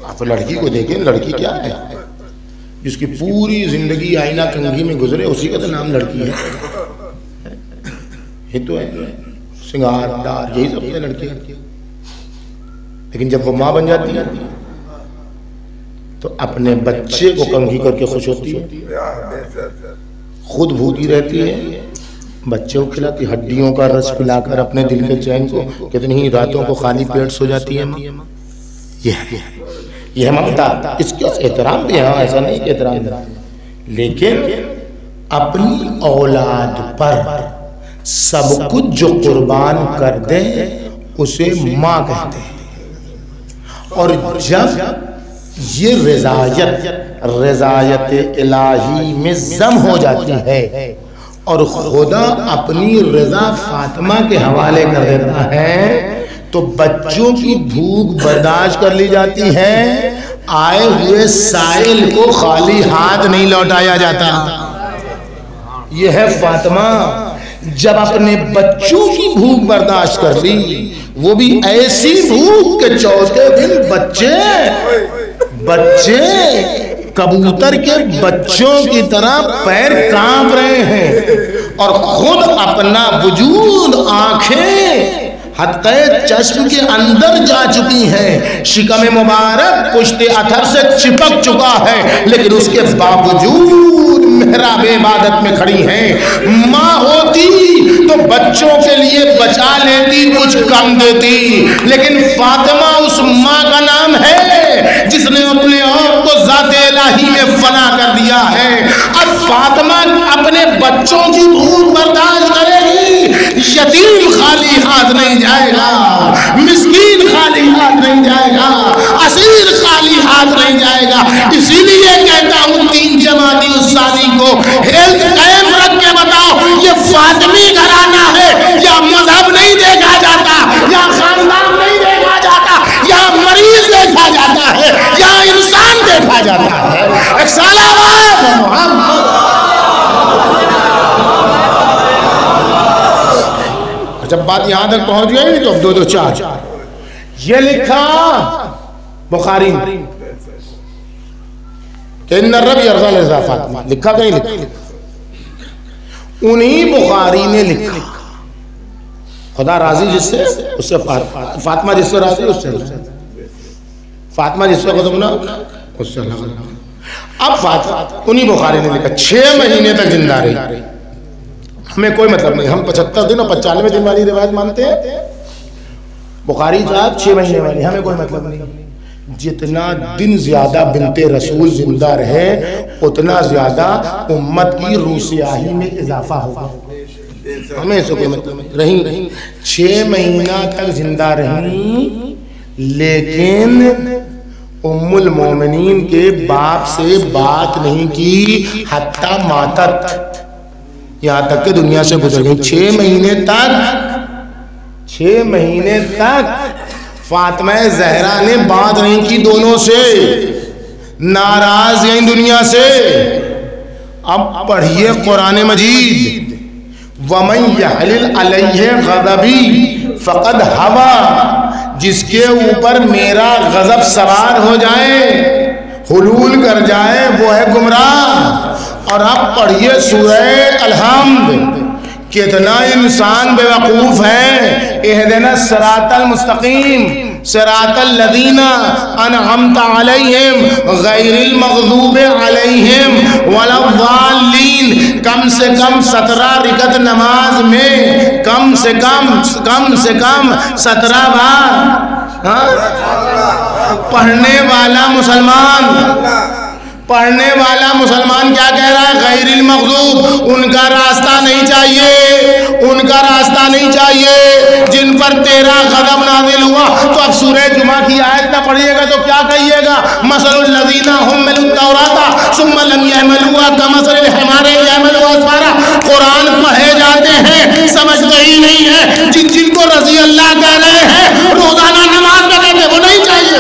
آپ لڑکی کو دیکھیں، لڑکی کیا ہے؟ جس کی پوری زندگی آئینہ کنگھی میں گزرے، اسی کا تو نام لڑکی ہے۔ یہ تو ہے سنگار دار، یہی سب سے لڑکی ہے۔ لیکن جب وہ ماں بن جاتی ہے تو اپنے بچے کو کنگھی کر کے خوش ہوتی ہے، خود بھوکی رہتی ہے، بچے کو کھلاتی، ہڈیوں کا رس پلا کر اپنے دل کے چین کو کتنی راتوں کو خالی پیٹ سو جاتی ہے ماں۔ یہ ممتا، اس کے احترام بھی ہے، ایسا نہیں کہ احترام نہیں، لیکن اپنی اولاد پر سب کچھ جو قربان کر دے اسے ماں کہتے ہیں۔ اور جب یہ رضایت الہی میں ضم ہو جاتی ہے اور خدا اپنی رضا فاطمہ کے حوالے کر دیتا ہے تو بچوں کی بھوک برداشت کر لی جاتی ہے، آئے ہوئے سائل کو خالی ہاتھ نہیں لوٹایا جاتا۔ یہ ہے فاطمہ، جب اپنے بچوں کی بھوک برداشت کر لی، وہ بھی ایسی بھوک کہ چوتھے دن بچے کبوتر کے بچوں کی طرح پیر کانپ رہے ہیں، اور خود اپنا وجود آنکھیں حدقہ چشم کے اندر جا چکی ہیں، شکم مبارک پشت اتھر سے چپک چکا ہے، لیکن اس کے باوجود محراب عبادت میں کھڑی ہیں۔ ماں ہوتی تو بچوں کے لیے بچا لیتی، کچھ کم دیتی، لیکن فاطمہ اس ماں کا نام ہے جس نے اپنے آپ کو ذات الہی میں فنا کر دیا ہے۔ اب فاطمہ اپنے بچوں کی بھوک برداشت کرے گی، یتیم خالی ہاتھ نہیں جائے گا، مسکین خالی ہاتھ نہیں جائے گا، اسیر خالی ہاتھ نہیں جائے گا۔ اسی لیے کہتا ہوں 3 جماعتی استادی کو ہیلتھ قائم رکھ کے بتاؤ، یہ فاطمی گھرانہ ہے یا مذہب نہیں دیکھا جاتا، یا خاندان نہیں دیکھا جاتا، یا مریض دیکھا جاتا ہے، یا انسان دیکھا جاتا ہے۔ ایک صلوات محمد۔ جب بات یہاں تک پہنچ گئی تو 2 2 4 یہ لکھا بخاری کہ ان الرب یرضى لرضا فاطمہ، لکھا کہیں لکھا، انہی بخاری نے لکھا، خدا راضی جس سے اس سے فاطمہ جس سے راضی اس سے فاطمہ جس سے غضب نہ اس سے اللہ غضب. اب فاطمہ انہی بخاری نے لکھا 6 مہینے تک زندہ رہی. ہمیں کوئی مطلب نہیں, ہم 75 دن اور 95 دن والی روایت مانتے ہیں. بخاری صاحب 6 مہینے والی, ہمیں کوئی مطلب نہیں. جتنا دن زیادہ بنت رسول زندہ رہے اتنا زیادہ امت کی روح سیاہی میں اضافہ ہوگا. ہمیں سے کوئی مطلب نہیں. رہی 6 مہینہ تک زندہ رہی, لیکن ام المومنین کے باپ سے بات نہیں کی حتی ماتت, یہاں تک کہ دنیا سے گزر گئی. 6 مہینے تک فاطمہ زہرا نے بات نہیں کی دونوں سے, ناراض یہیں دنیا سے. اب پڑھیے قرآن مجید, وَمَنْ يَحْلِلْ عَلَيْهِ غَضَبِي فَقَدْ هَوَى, جس کے اوپر میرا غضب سوار ہو جائے, حلول کر جائے, وہ ہے گمراہ. اور اب پڑھیے سورہ الحمد. کتنا انسان بے وقوف ہے. اہدنا الصراط المستقیم صراط الذین انعمت علیہم غیر المغضوب علیہم ولا الضالین. کم سے کم 17 رکعت نماز میں کم سے کم 17 بار پڑھنے والا مسلمان کیا کہہ رہا ہے؟ غیر المغضوب. ان کا راستہ نہیں چاہیے جن پر تیرا غضب نازل ہوا. تو اب سورہ جمعہ کی آیت نہ پڑھیے گا تو کیا کہیے گا؟ مثل الذین حملوا التوراۃ ثم لم یحملوها کمثل الحمار یحمل اسفارا. قرآن پڑھے جاتے ہیں سمجھتے ہی نہیں ہے. جن کو رضی اللہ کہہ رہے ہیں روزانہ نماز میں کہتے وہ نہیں چاہیے.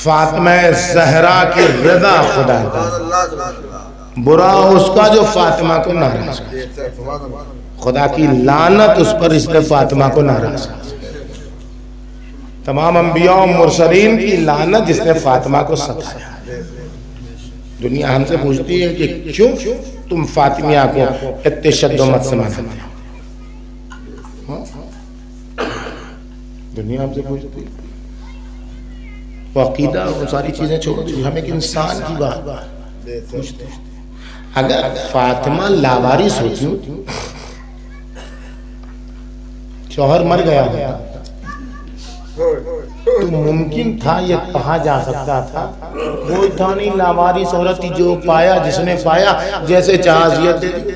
فاطمہ زہرا کی رضا خدا کا, برا اس کا جو فاطمہ کو ناراض کرے. خدا کی لعنت اس پر اس نے فاطمہ کو ناراض کرے. تمام انبیاء و مرسلین کی لعنت جس نے فاطمہ کو ستایا. دنیا ہم سے پوچھتی ہے کہ کیوں تم فاطمیہ کو اتنے شد و مت سے مانا. دنیا ہم سے پوچھتی ہے, وہ عقیدہ وہ ساری چیزیں چھوڑ دی, ہم ایک انسان کی بات پوچھتے ہیں. اگر فاطمہ لاوارث ہوتی, شوہر مر گیا تو ممکن تھا یہ کہا جا سکتا تھا وہ تھا نہیں لاوارث عورت تھی, جو پایا جس نے پایا جیسے چاہیے دے دی.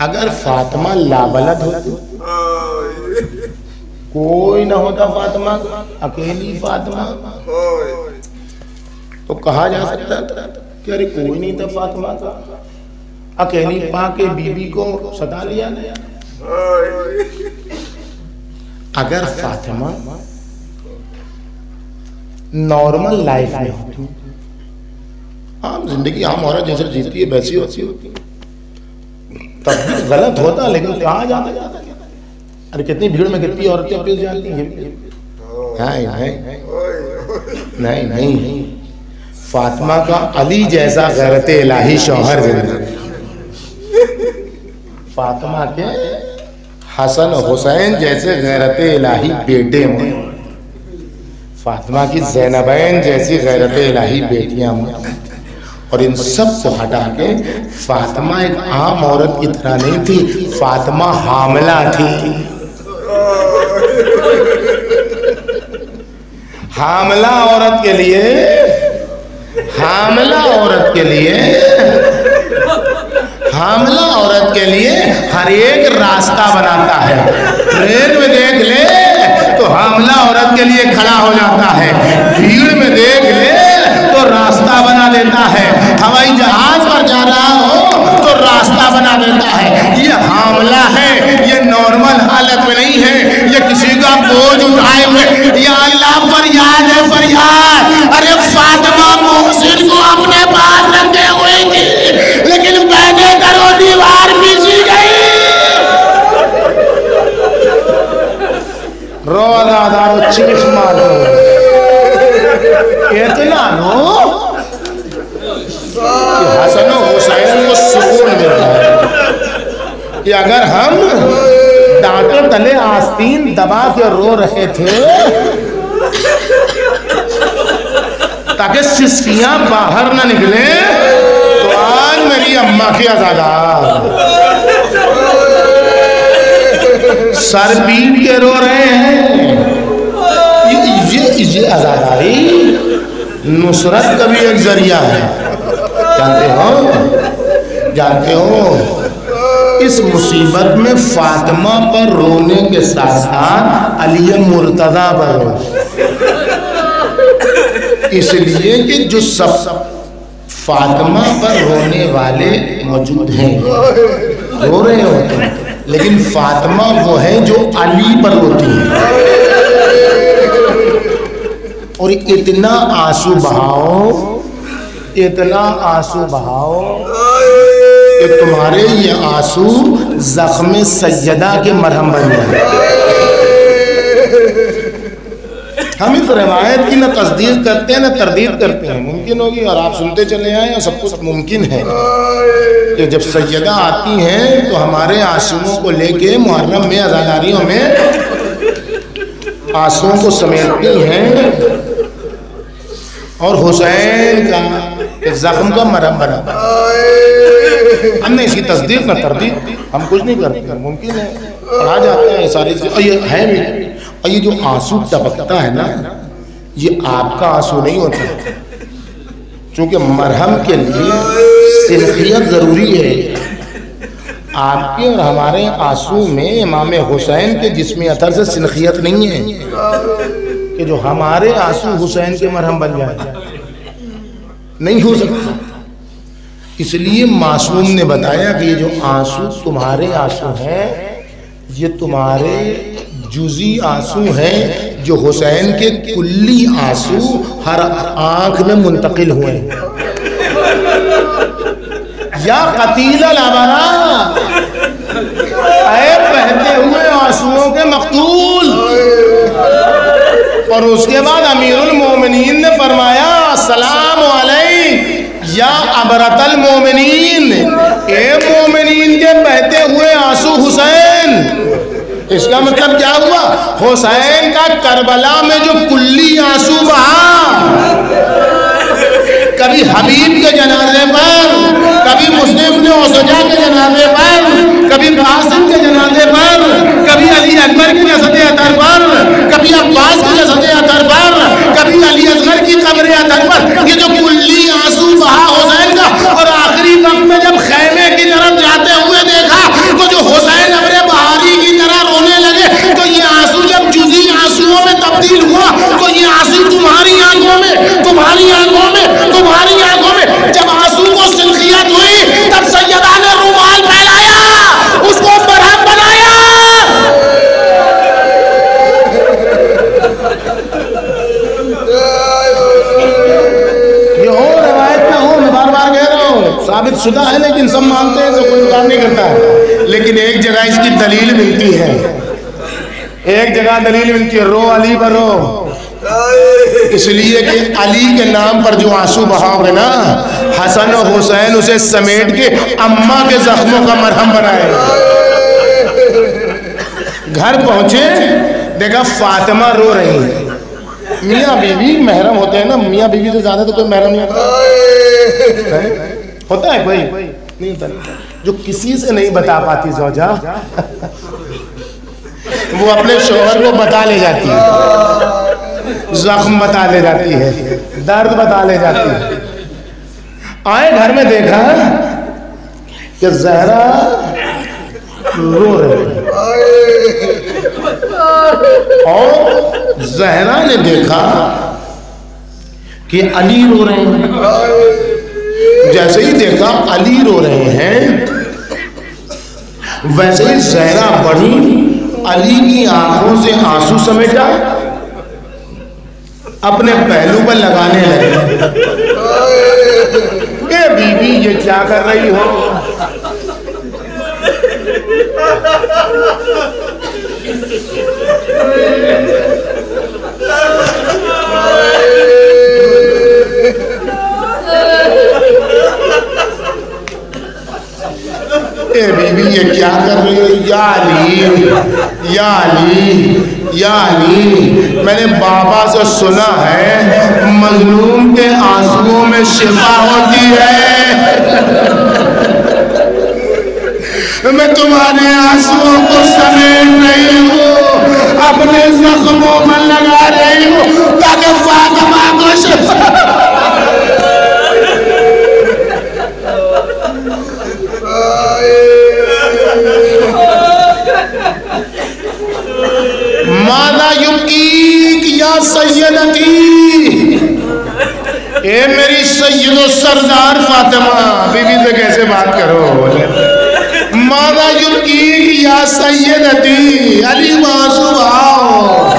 اگر فاطمہ لابلد ہوتی, کوئی نہ ہوتا فاطمہ, اکیلی فاطمہ, تو کہا جا سکتا تھا کہ ارے کوئی نہیں تھا فاطمہ کا, اکیلی پا کے بی بی کو ستا لیا گیا. اگر فاطمہ نارمل لائف میں ہوتی, عام زندگی عام عورت جیسے جیتی ہے ویسی ہوتی, تب بھی غلط ہوتا, لیکن کہا جاتا ارے کتنی بھیڑ میں کتنی عورتیں پس جاتی ہیں. نہیں, فاطمہ کا علی جیسا غیرت الہی شوہر زندہ, فاطمہ کے حسن حسین جیسے غیرت الہی بیٹے ہوں, فاطمہ کی زینبین جیسی غیرت الہی بیٹیاں ہوں. اور ان سب کو ہٹا کے فاطمہ ایک عام عورت کی طرح نہیں تھی, فاطمہ حاملہ تھی. حاملہ عورت کے لیے ہر ایک راستہ بناتا ہے. ٹرین میں دیکھ لے تو حاملہ عورت کے لیے کھڑا ہو جاتا ہے, بھیڑ میں دیکھ لے تو راستہ بنا دیتا ہے, ہوائی جہاز پر جا رہا ہو تو راستہ بنا دیتا ہے. یہ حاملہ ہے, یہ نارمل حالت میں نہیں ہے, یہ کسی کا بوجھ اٹھائے ہوئے. یا اللہ فریاد ہے فریاد, ارے کہ حسن و حسین کو سکون ملتا ہے کہ اگر ہم ڈانٹے تلے آستین دبا کے رو رہے تھے تاکہ سسکیاں باہر نہ نکلیں، تو آج میری اماں کی آزادار سر پیٹ کے رو رہے ہیں۔ یہ آزاداری نصرت کا بھی ایک ذریعہ ہے۔ جانتے ہو اس مصیبت میں فاطمہ پر رونے کے ساتھ ساتھ علی مرتضیٰ پر رو، اس لیے کہ جو سب فاطمہ پر رونے والے موجود ہیں رو رہے ہوتے ہیں، لیکن فاطمہ وہ ہے جو علی پر روتی ہے، اور اتنا آنسو بہاؤ، اتنا آنسو بہاؤ کہ تمہارے یہ آنسو زخم سیدہ کے مرہم بن جائے۔ ہم اس روایت کی نہ تصدیق کرتے ہیں نہ تردید کرتے ہیں، ممکن ہوگی اور آپ سنتے چلے آئیں اور سب کچھ ممکن ہے کہ جب سیدہ آتی ہیں تو ہمارے آنسوؤں کو لے کے محرم میں عزاداریوں میں آنسوؤں کو سمیٹتی ہیں اور حسین کا زخم کا مرہم بنا۔ ہم نے اس کی تصدیق نہ تردید، ہم کچھ نہیں کرتے، ممکن ہے پڑھا جاتا ہے ساری چیز، اور یہ ہے بھی، اور یہ جو آنسو ٹپکتا ہے نا یہ آپ کا آنسو نہیں ہوتا، چونکہ مرہم کے لیے سنخیت ضروری ہے۔ آپ کے اور ہمارے آنسو میں امام حسین کے جسمی اثر سے سنخیت نہیں ہے کہ جو ہمارے آنسو حسین کے مرہم بن جائے، نہیں ہو سکتا۔ اس لیے معصوم نے بتایا کہ یہ جو آنسو تمہارے آنسو ہیں یہ تمہارے جزئی آنسو ہیں جو حسین کے کلی آنسو ہر آنکھ میں منتقل ہوئے ہیں۔ یا قتیل الابرا، اے بہتے ہوئے آنسوؤں کے مقتول۔ اور اس کے بعد امیر المومنین نے فرمایا السلام علیہ یا ابرت المومنین، اے مومنین کے بہتے ہوئے آنسو حسین۔ اس کا مطلب کیا ہوا؟ حسین کا کربلا میں جو کلی آنسو بہا، کبھی حبیب کے جنازے پر، کبھی مسلم نے اوسجا کے جنازے پر، کبھی قاسم کے جنازے پر، کبھی علی اکبر کی جسد اطہر پر، کبھی عباس کی جسد اطہر پر، کبھی علی اصغر کی قبر اطہر پر، یہ جو کلی آنسو بہا حسین کا، اور آخری وقت میں جب خیمے کی طرف جاتے ہوئے دیکھا تو جو حسین ابر بہاری کی طرح رونے لگے، تو یہ آنسو جب جزئی آنسوؤں میں تبدیل ہوا تو یہ آنسو تمہاری آنکھوں میں، تمہاری آنکھوں میں، تمہاری آنکھوں میں جب آنسو کو سنخیت ہوئی تب سیدہ نے رومال پھیلایا، اس کو مرہم بنایا۔ یہ ہو روایت میں ہو، میں بار بار کہہ رہا ہوں ثابت شدہ ہے، لیکن سب مانتے ہیں تو کوئی انکار نہیں کرتا ہے، لیکن ایک جگہ اس کی دلیل ملتی ہے، ایک جگہ دلیل ملتی ہے، رو علی پر رو، اس لیے کہ علی کے نام پر جو آنسو بہاؤ گے نا، حسن و حسین اسے سمیٹ کے اماں کے زخموں کا مرہم بنائے۔ گھر پہنچے دیکھا فاطمہ رو رہی ہے، میاں بیوی محرم ہوتے ہیں نا، میاں بیوی سے زیادہ تو کوئی محرم نہیں ہوتا ہے، کوئی نہیں ہوتا، جو کسی سے نہیں بتا پاتی زوجہ وہ اپنے شوہر کو بتا لے جاتی ہے، زخم بتا لے جاتی ہے، درد بتا لے جاتی ہے۔ آئے گھر میں دیکھا کہ زہرا رو رہی اور زہرا نے دیکھا کہ علی رو رہے ہیں، جیسے ہی دیکھا علی رو رہے ہیں ویسے ہی زہرا بڑھی، علی کی آنکھوں سے آنسو سمیٹا، اپنے پہلو پر لگانے لگے کہ بی بی یہ کیا کر رہی ہو؟ اے بیوی یہ کیا کر رہی ہو؟ یا علی یا علی یا علی، میں نے بابا سے سنا ہے مظلوم کے آنسوؤں میں شفا ہوتی ہے۔ میں تمہارے آنسوؤں کو سمیٹ رہی ہوں، اپنے زخموں میں لگا رہی ہوں تاکہ فاطمہ کو شفا۔ ماذا یبکیک یا سیدتی، اے میری سید و سردار فاطمہ، بی بی سے کیسے بات کرو؟ ماذا یبکیک یا سیدتی، علی واسو آؤ،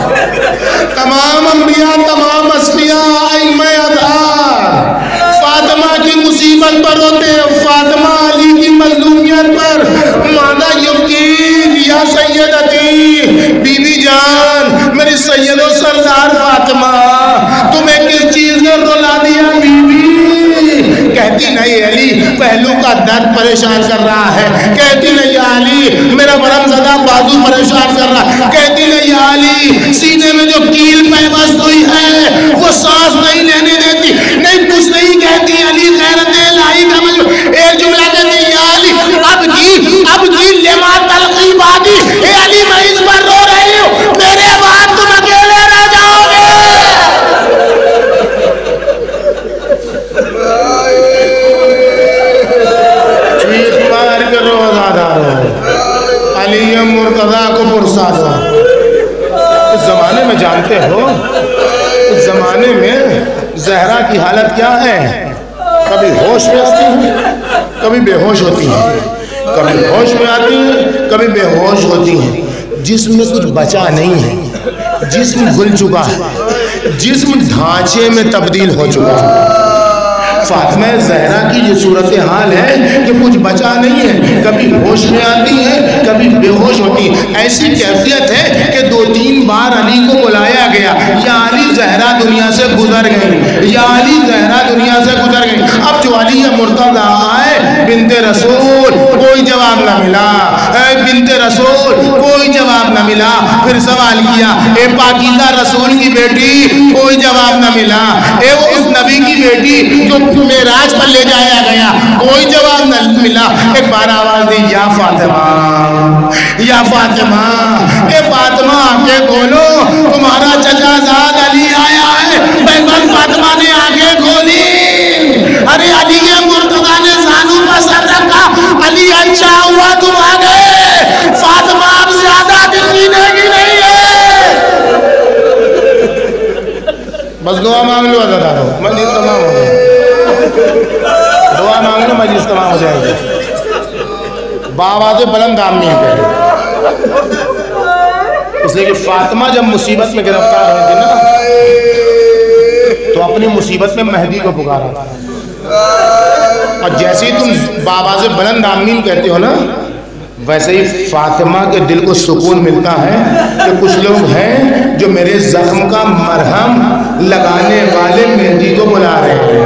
تمام انبیاء تمام اسفیاء ائمہ ادھار فاطمہ کی مصیبت پر ہوتے ہیں، فاطمہ علی کی مظلومیت پر۔ ماذا یبکیک یا سیدتی، بی بی جان میری سید و سردار فاطمہ، تمہیں کس چیز نے رلا دیا بی بی؟ کہتی نہیں علی پہلو کا درد پریشان کر رہا ہے، کہتی نہیں علی میرا برم زدہ بازو پریشان کر رہا ہے، کہتی نہیں علی سینے میں جو کیل پیوست ہوئی ہے وہ سانس نہیں لینے دیتی، نہیں کچھ نہیں کہتی علی غیرت الہی کا مجھے ایک جملہ کہتی یا علی اب جی لما تلقی بادی، اے علی میں اس پر رو رہی ہوں، میرے بعد تم اکیلے رہ جاؤ گے۔ چیخ مار کر روزہ دارو، علی مرتضیٰ کو پرساد ہو۔ اس زمانے میں جانتے ہو، اس زمانے میں زہرا کی حالت کیا ہے؟ کبھی ہوش میں آتی ہیں کبھی بے ہوش ہوتی ہیں، کبھی ہوش میں آتی ہیں کبھی بے ہوش ہوتی ہیں، جسم میں کچھ بچا نہیں ہے، جسم گل چکا ہے، جسم ڈھانچے میں تبدیل ہو چکا ہے۔ فاطمہ زہرا کی یہ صورتحال ہے کہ کچھ بچا نہیں ہے، کبھی ہوش میں آتی ہے کبھی بے ہوش ہوتی ہے۔ ایسی کیفیت ہے کہ 2-3 بار علی کو بلایا گیا، یا علی زہرا دنیا سے گزر گئی، یا علی زہرا دنیا سے گزر گئی۔ اب جو علی مرتضیٰ آئے بنت رسول، کوئی جواب نہ ملا، بنت رسول کوئی جواب نہ ملا۔ پھر سوال کیا اے پاکیزہ رسول کی بیٹی، کوئی جواب نہ ملا۔ اے وہ اس نبی کی بیٹی جو معراج پر لے جایا گیا، کوئی جواب نہ ملا۔ ایک بار آواز دی یا فاطمہ یا فاطمہ، اے فاطمہ آنکھیں کھولو، تمہارا چچا زاد علی آیا ہے۔ بہن فاطمہ نے آنکھیں کھولی، ارے علی کے مرتضیٰ نے زانو پر سر رکھا، علی اچھا ہوا تم آ گئے، فاطمہ اب زیادہ دن جینے کی نہیں ہے۔ بس دعا مانگ لو عزیزانو، مجلس تمام ہو گئی، دعا مانگ لو مجلس تمام ہو جائے گی۔ بآواز بلند آمین کہے، اس لیے کہ فاطمہ جب مصیبت میں گرفتار ہوئی تھی نا تو اپنی مصیبت میں مہدی کو پکارا تھا، اور جیسے ہی تم بآواز بلند آمین کہتے ہو نا ویسے ہی فاطمہ کے دل کو سکون ملتا ہے کہ کچھ لوگ ہیں جو میرے زخم کا مرہم لگانے والے مہدی کو بلا رہے ہیں۔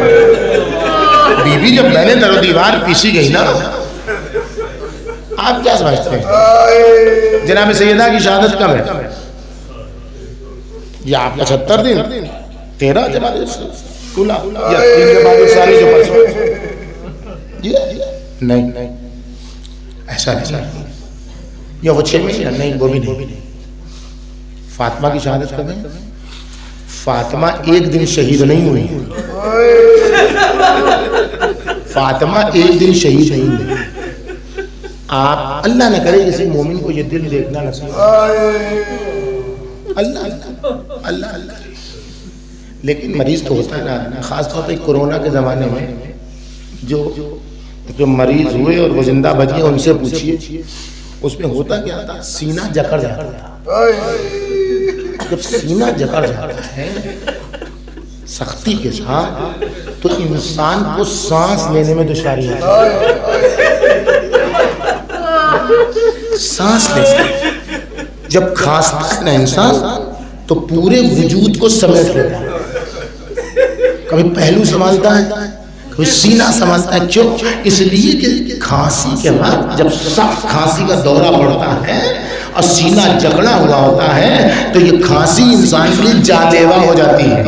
بی بی جب میں نے در و دیوار پیچھی گئی نا، آپ کیا سمجھتے ہیں جناب سیدہ کی شہادت کب ہے؟ یا آپ کا 76 دن 13 جماعت کلا یا 3 جماعت سالی جو پرسوں نہیں ایسا نہیں، یا وہ 6 مہینہ نہیں، وہ بھی نہیں۔ فاطمہ کی شہادت کب ہے؟ فاطمہ ایک دن شہید نہیں ہوئی، فاطمہ ایک دن شہید نہیں ہوئی۔ آپ اللہ نہ کرے کسی مومن کو یہ دل دیکھنا نصیب، اللہ اللہ، لیکن مریض تو ہوتا ہے نا، خاص طور پہ کورونا کے زمانے میں جو مریض ہوئے اور وہ زندہ بچ گئے، ان سے پوچھئے اس میں ہوتا کیا تھا، سینہ جکڑ جاتا تھا۔ جب سینہ جکڑ جاتا ہے سختی کے ساتھ تو انسان کو سانس لینے میں دشواری ہوتی ہے، سانس لینے جب کھانستا ہے نا انسان تو پورے وجود کو سمیٹ لیتا ہے، کبھی پہلو سنبھالتا ہے، سینہ سمجھتا ہے کیوں؟ اس لیے کہ کھانسی کے بعد جب سخت کھانسی کا دورہ پڑتا ہے اور سینہ جکڑا ہوا ہوتا ہے تو یہ کھانسی انسان کے لیے جان لیوا ہو جاتی ہے،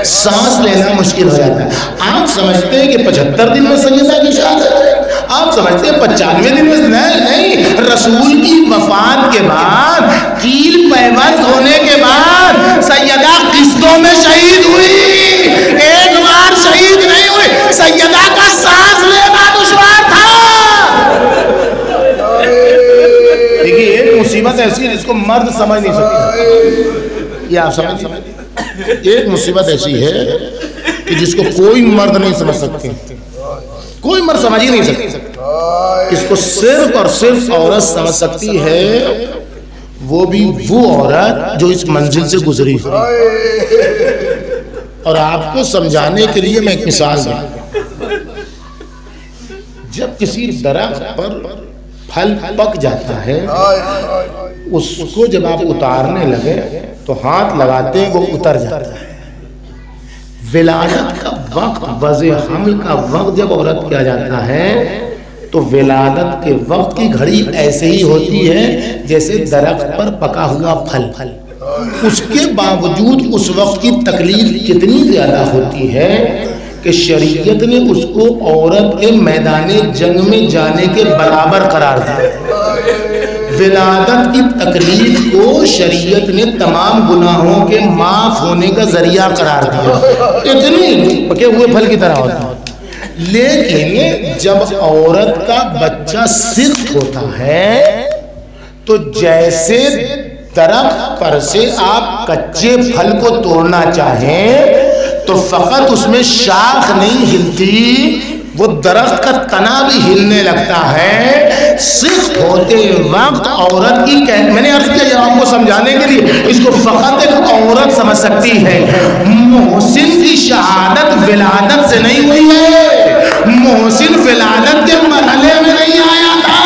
سانس لینا مشکل ہو جاتا ہے۔ آپ سمجھتے ہیں کہ 75 دن میں سیدہ کی شہادت ہے، آپ سمجھتے ہیں 95 دن میں؟ نہیں، رسول کی وفات کے بعد کیل پیوند ہونے کے بعد سیدہ قسطوں میں شہید ہوئی، ایک بار شہید نہیں ہوئی، سیدہ کا سانس لینا دشوار تھا۔ دیکھیے ایک مصیبت ایسی ہے جس کو مرد سمجھ نہیں سکتی، یہ آپ سمجھ سکتے، ایک مصیبت ایسی ہے کہ جس کو کوئی مرد نہیں سمجھ سکتے، کوئی مرد سمجھ ہی نہیں سکتا، اس کو صرف اور صرف عورت سمجھ سکتی ہے، وہ بھی وہ عورت جو اس منزل سے گزری ہے۔ اور آپ کو سمجھانے کے لیے میں ایک مثال دوں، جب کسی درخت پر پھل پک جاتا ہے اس کو جب آپ اتارنے لگے تو ہاتھ لگاتے ہیں وہ اتر جاتا ہے۔ ولادت کا وقت، وضع حمل کا وقت جب عورت کیا جاتا ہے تو ولادت کے وقت کی گھڑی ایسے ہی ہوتی ہے جیسے درخت پر پکا ہوا پھل، اس کے باوجود اس وقت کی تکلیف کتنی زیادہ ہوتی ہے کہ شریعت نے اس کو عورت کے میدان جنگ میں جانے کے برابر قرار دیا۔ ولادت کی تکلیف کو شریعت نے تمام گناہوں کے معاف ہونے کا ذریعہ قرار دیا، اتنی پکے ہوئے پھل کی طرح ہوتا ہے۔ لیکن جب عورت کا بچہ سخت ہوتا ہے تو جیسے درخت پر سے آپ کچے پھل کو توڑنا چاہیں تو فقط اس میں شاخ نہیں ہلتی، وہ درخت کا تنا بھی ہلنے لگتا ہے۔ سخت ہوتے وقت عورت کی میں نے عرض کیا آپ کو سمجھانے کے لیے، اس کو فقط ایک عورت سمجھ سکتی ہے۔ محسن کی شہادت ولادت سے نہیں ہوئی ہے، محسن ولادت کے مرحلے میں نہیں آیا تھا،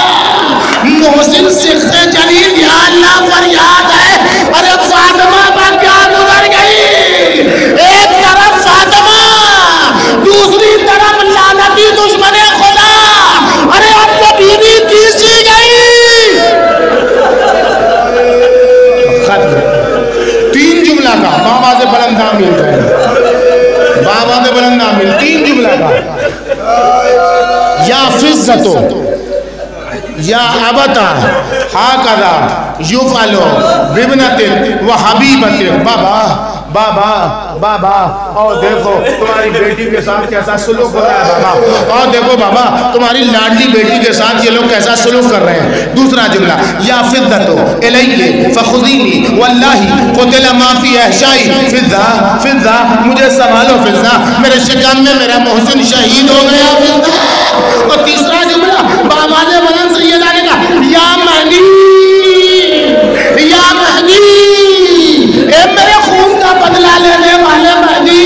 محسن سخت جلیل یا اللہ پر یاد ہے۔ ارے فاطمہ پر کیا گزر گئی، ایک طرف فاطمہ دوسری طرف لعنتی دشمن خدا، ارے اب تو بی بی تیسری گئی۔ تین جملہ کا بابا سے بلند عامل ہے، بابا سے بلند عامل، تین جملہ کا، یا فزتو یا ابتا ہاکذا یفعل بابنۃ و حبیبۃ۔ بابا بابا بابا اور دیکھو تمہاری بیٹی کے ساتھ کیسا سلوک ہو رہا ہے بابا، اور دیکھو بابا تمہاری لاڈلی بیٹی کے ساتھ یہ لوگ کیسا سلوک کر رہے ہیں۔ دوسرا جملہ یا فضتو الیہ فخذینی واللہ قتل ما فی احشائی، فضہ فضہ مجھے سنبھالو، فضہ میرے شکم میں میرا محسن شہید ہو گیا، فضہ۔ اور تیسرا جملہ بابا نے بلند سیدہ نے کہا یا مہدی یا مہدی، اے میرے خون کا بدلہ لینے والے مہدی۔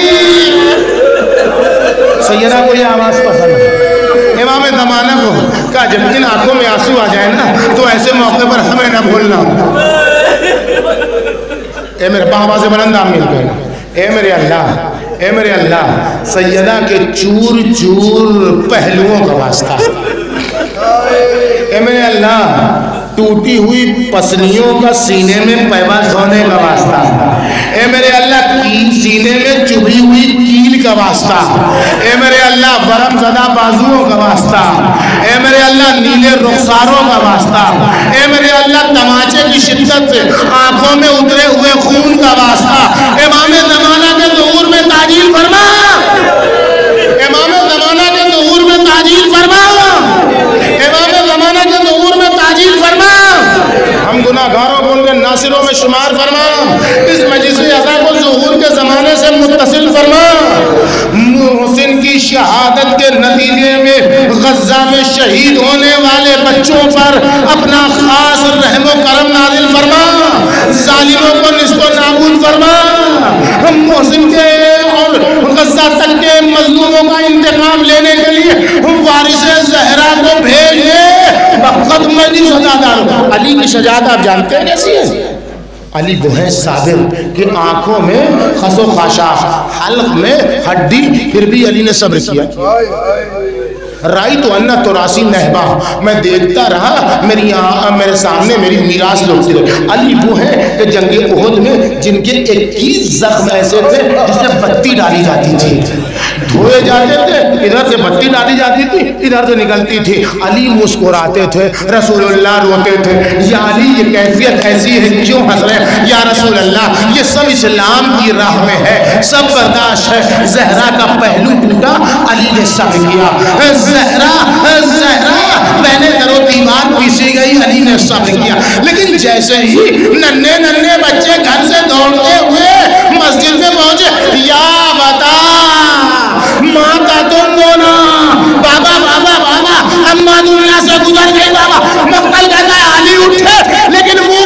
سیدہ کو یہ آواز پسند ہے، امام زمانہ کو کہا جب ان آنکھوں میں آنسو آ جائے نا تو ایسے موقع پر ہمیں نہ بھولنا۔ اے میرے بابا سے بلند آمین کہنا، اے میرے اللہ، اے میرے اللہ، سیدہ کے چور چور پہلوؤں کا واسطہ، اے میرے اللہ ٹوٹی ہوئی پسلیوں کا سینے میں پیوند ہونے کا واسطہ، اے میرے اللہ سینے میں چبھی ہوئی کیل کا واسطہ، اے میرے اللہ برم زدہ بازوؤں کا واسطہ، اے میرے اللہ نیلے رخساروں کا واسطہ، اے میرے اللہ تماچے کی شدت سے آنکھوں میں اترے ہوئے خون کا واسطہ، امام زمانہ کے ظہور میں تعجیل فرما، امام زمانہ کے ظہور میں تعجیل فرما، امام زمانہ کے ظہور میں تعجیل فرما، ہم گناہگاروں کو ان کے ناصروں میں شمار فرما، اس مجلس عزا کو ظہور کے زمانے سے متصل فرما۔ محسن کی شہادت کے نتیجے میں غزہ میں شہید ہونے والے بچوں پر اپنا خاص رحم و کرم نازل فرما، ظالموں کو نصف و نابود فرما، محسن کے اور غزہ تک کے مظلوموں کا انتقام لینے کے لیے وارث زہرا کو بھیجے۔ وقت مجلس عزادار علی کی شجاعت آپ جانتے ہیں کیسی ہے؟ علی وہ ہے صابر کہ آنکھوں میں خس و خاشاش، حلق میں ہڈی، پھر بھی علی نے صبر کیا. رائی تو انہ تراسی نہبا، میں دیکھتا رہا میرے سامنے میری میراث لوٹتی رہی. علی وہ ہے کہ جنگ احد میں جن کے 21 زخم ایسے تھے جس میں بتی ڈالی جاتی تھی، دھوئے جاتے تھے، ادھر سے بتی ڈالی جاتی تھی، ادھر سے نکلتی تھی. علی مسکراتے تھے، رسول اللہ روتے تھے. یا علی یہ کیفیت ایسی ہے کیوں ہنس رہے ہیں؟ یا رسول اللہ یہ سب اسلام کی راہ میں ہے، سب برداشت ہے. زہرا کا پہلو ٹوٹا، علی نے صبر کیا. زہرا پہلے در و دیوار پیسی گئی، علی نے صبر کیا. لیکن جیسے ہی ننھے بچے گھر سے دوڑتے ہوئے مسجد میں پہنچے، یا بتا ماتا تم بولا، بابا بابا بابا اما دنیا سے گزر گئی بابا. مقتل کہتا ہے علی اٹھے لیکن منہ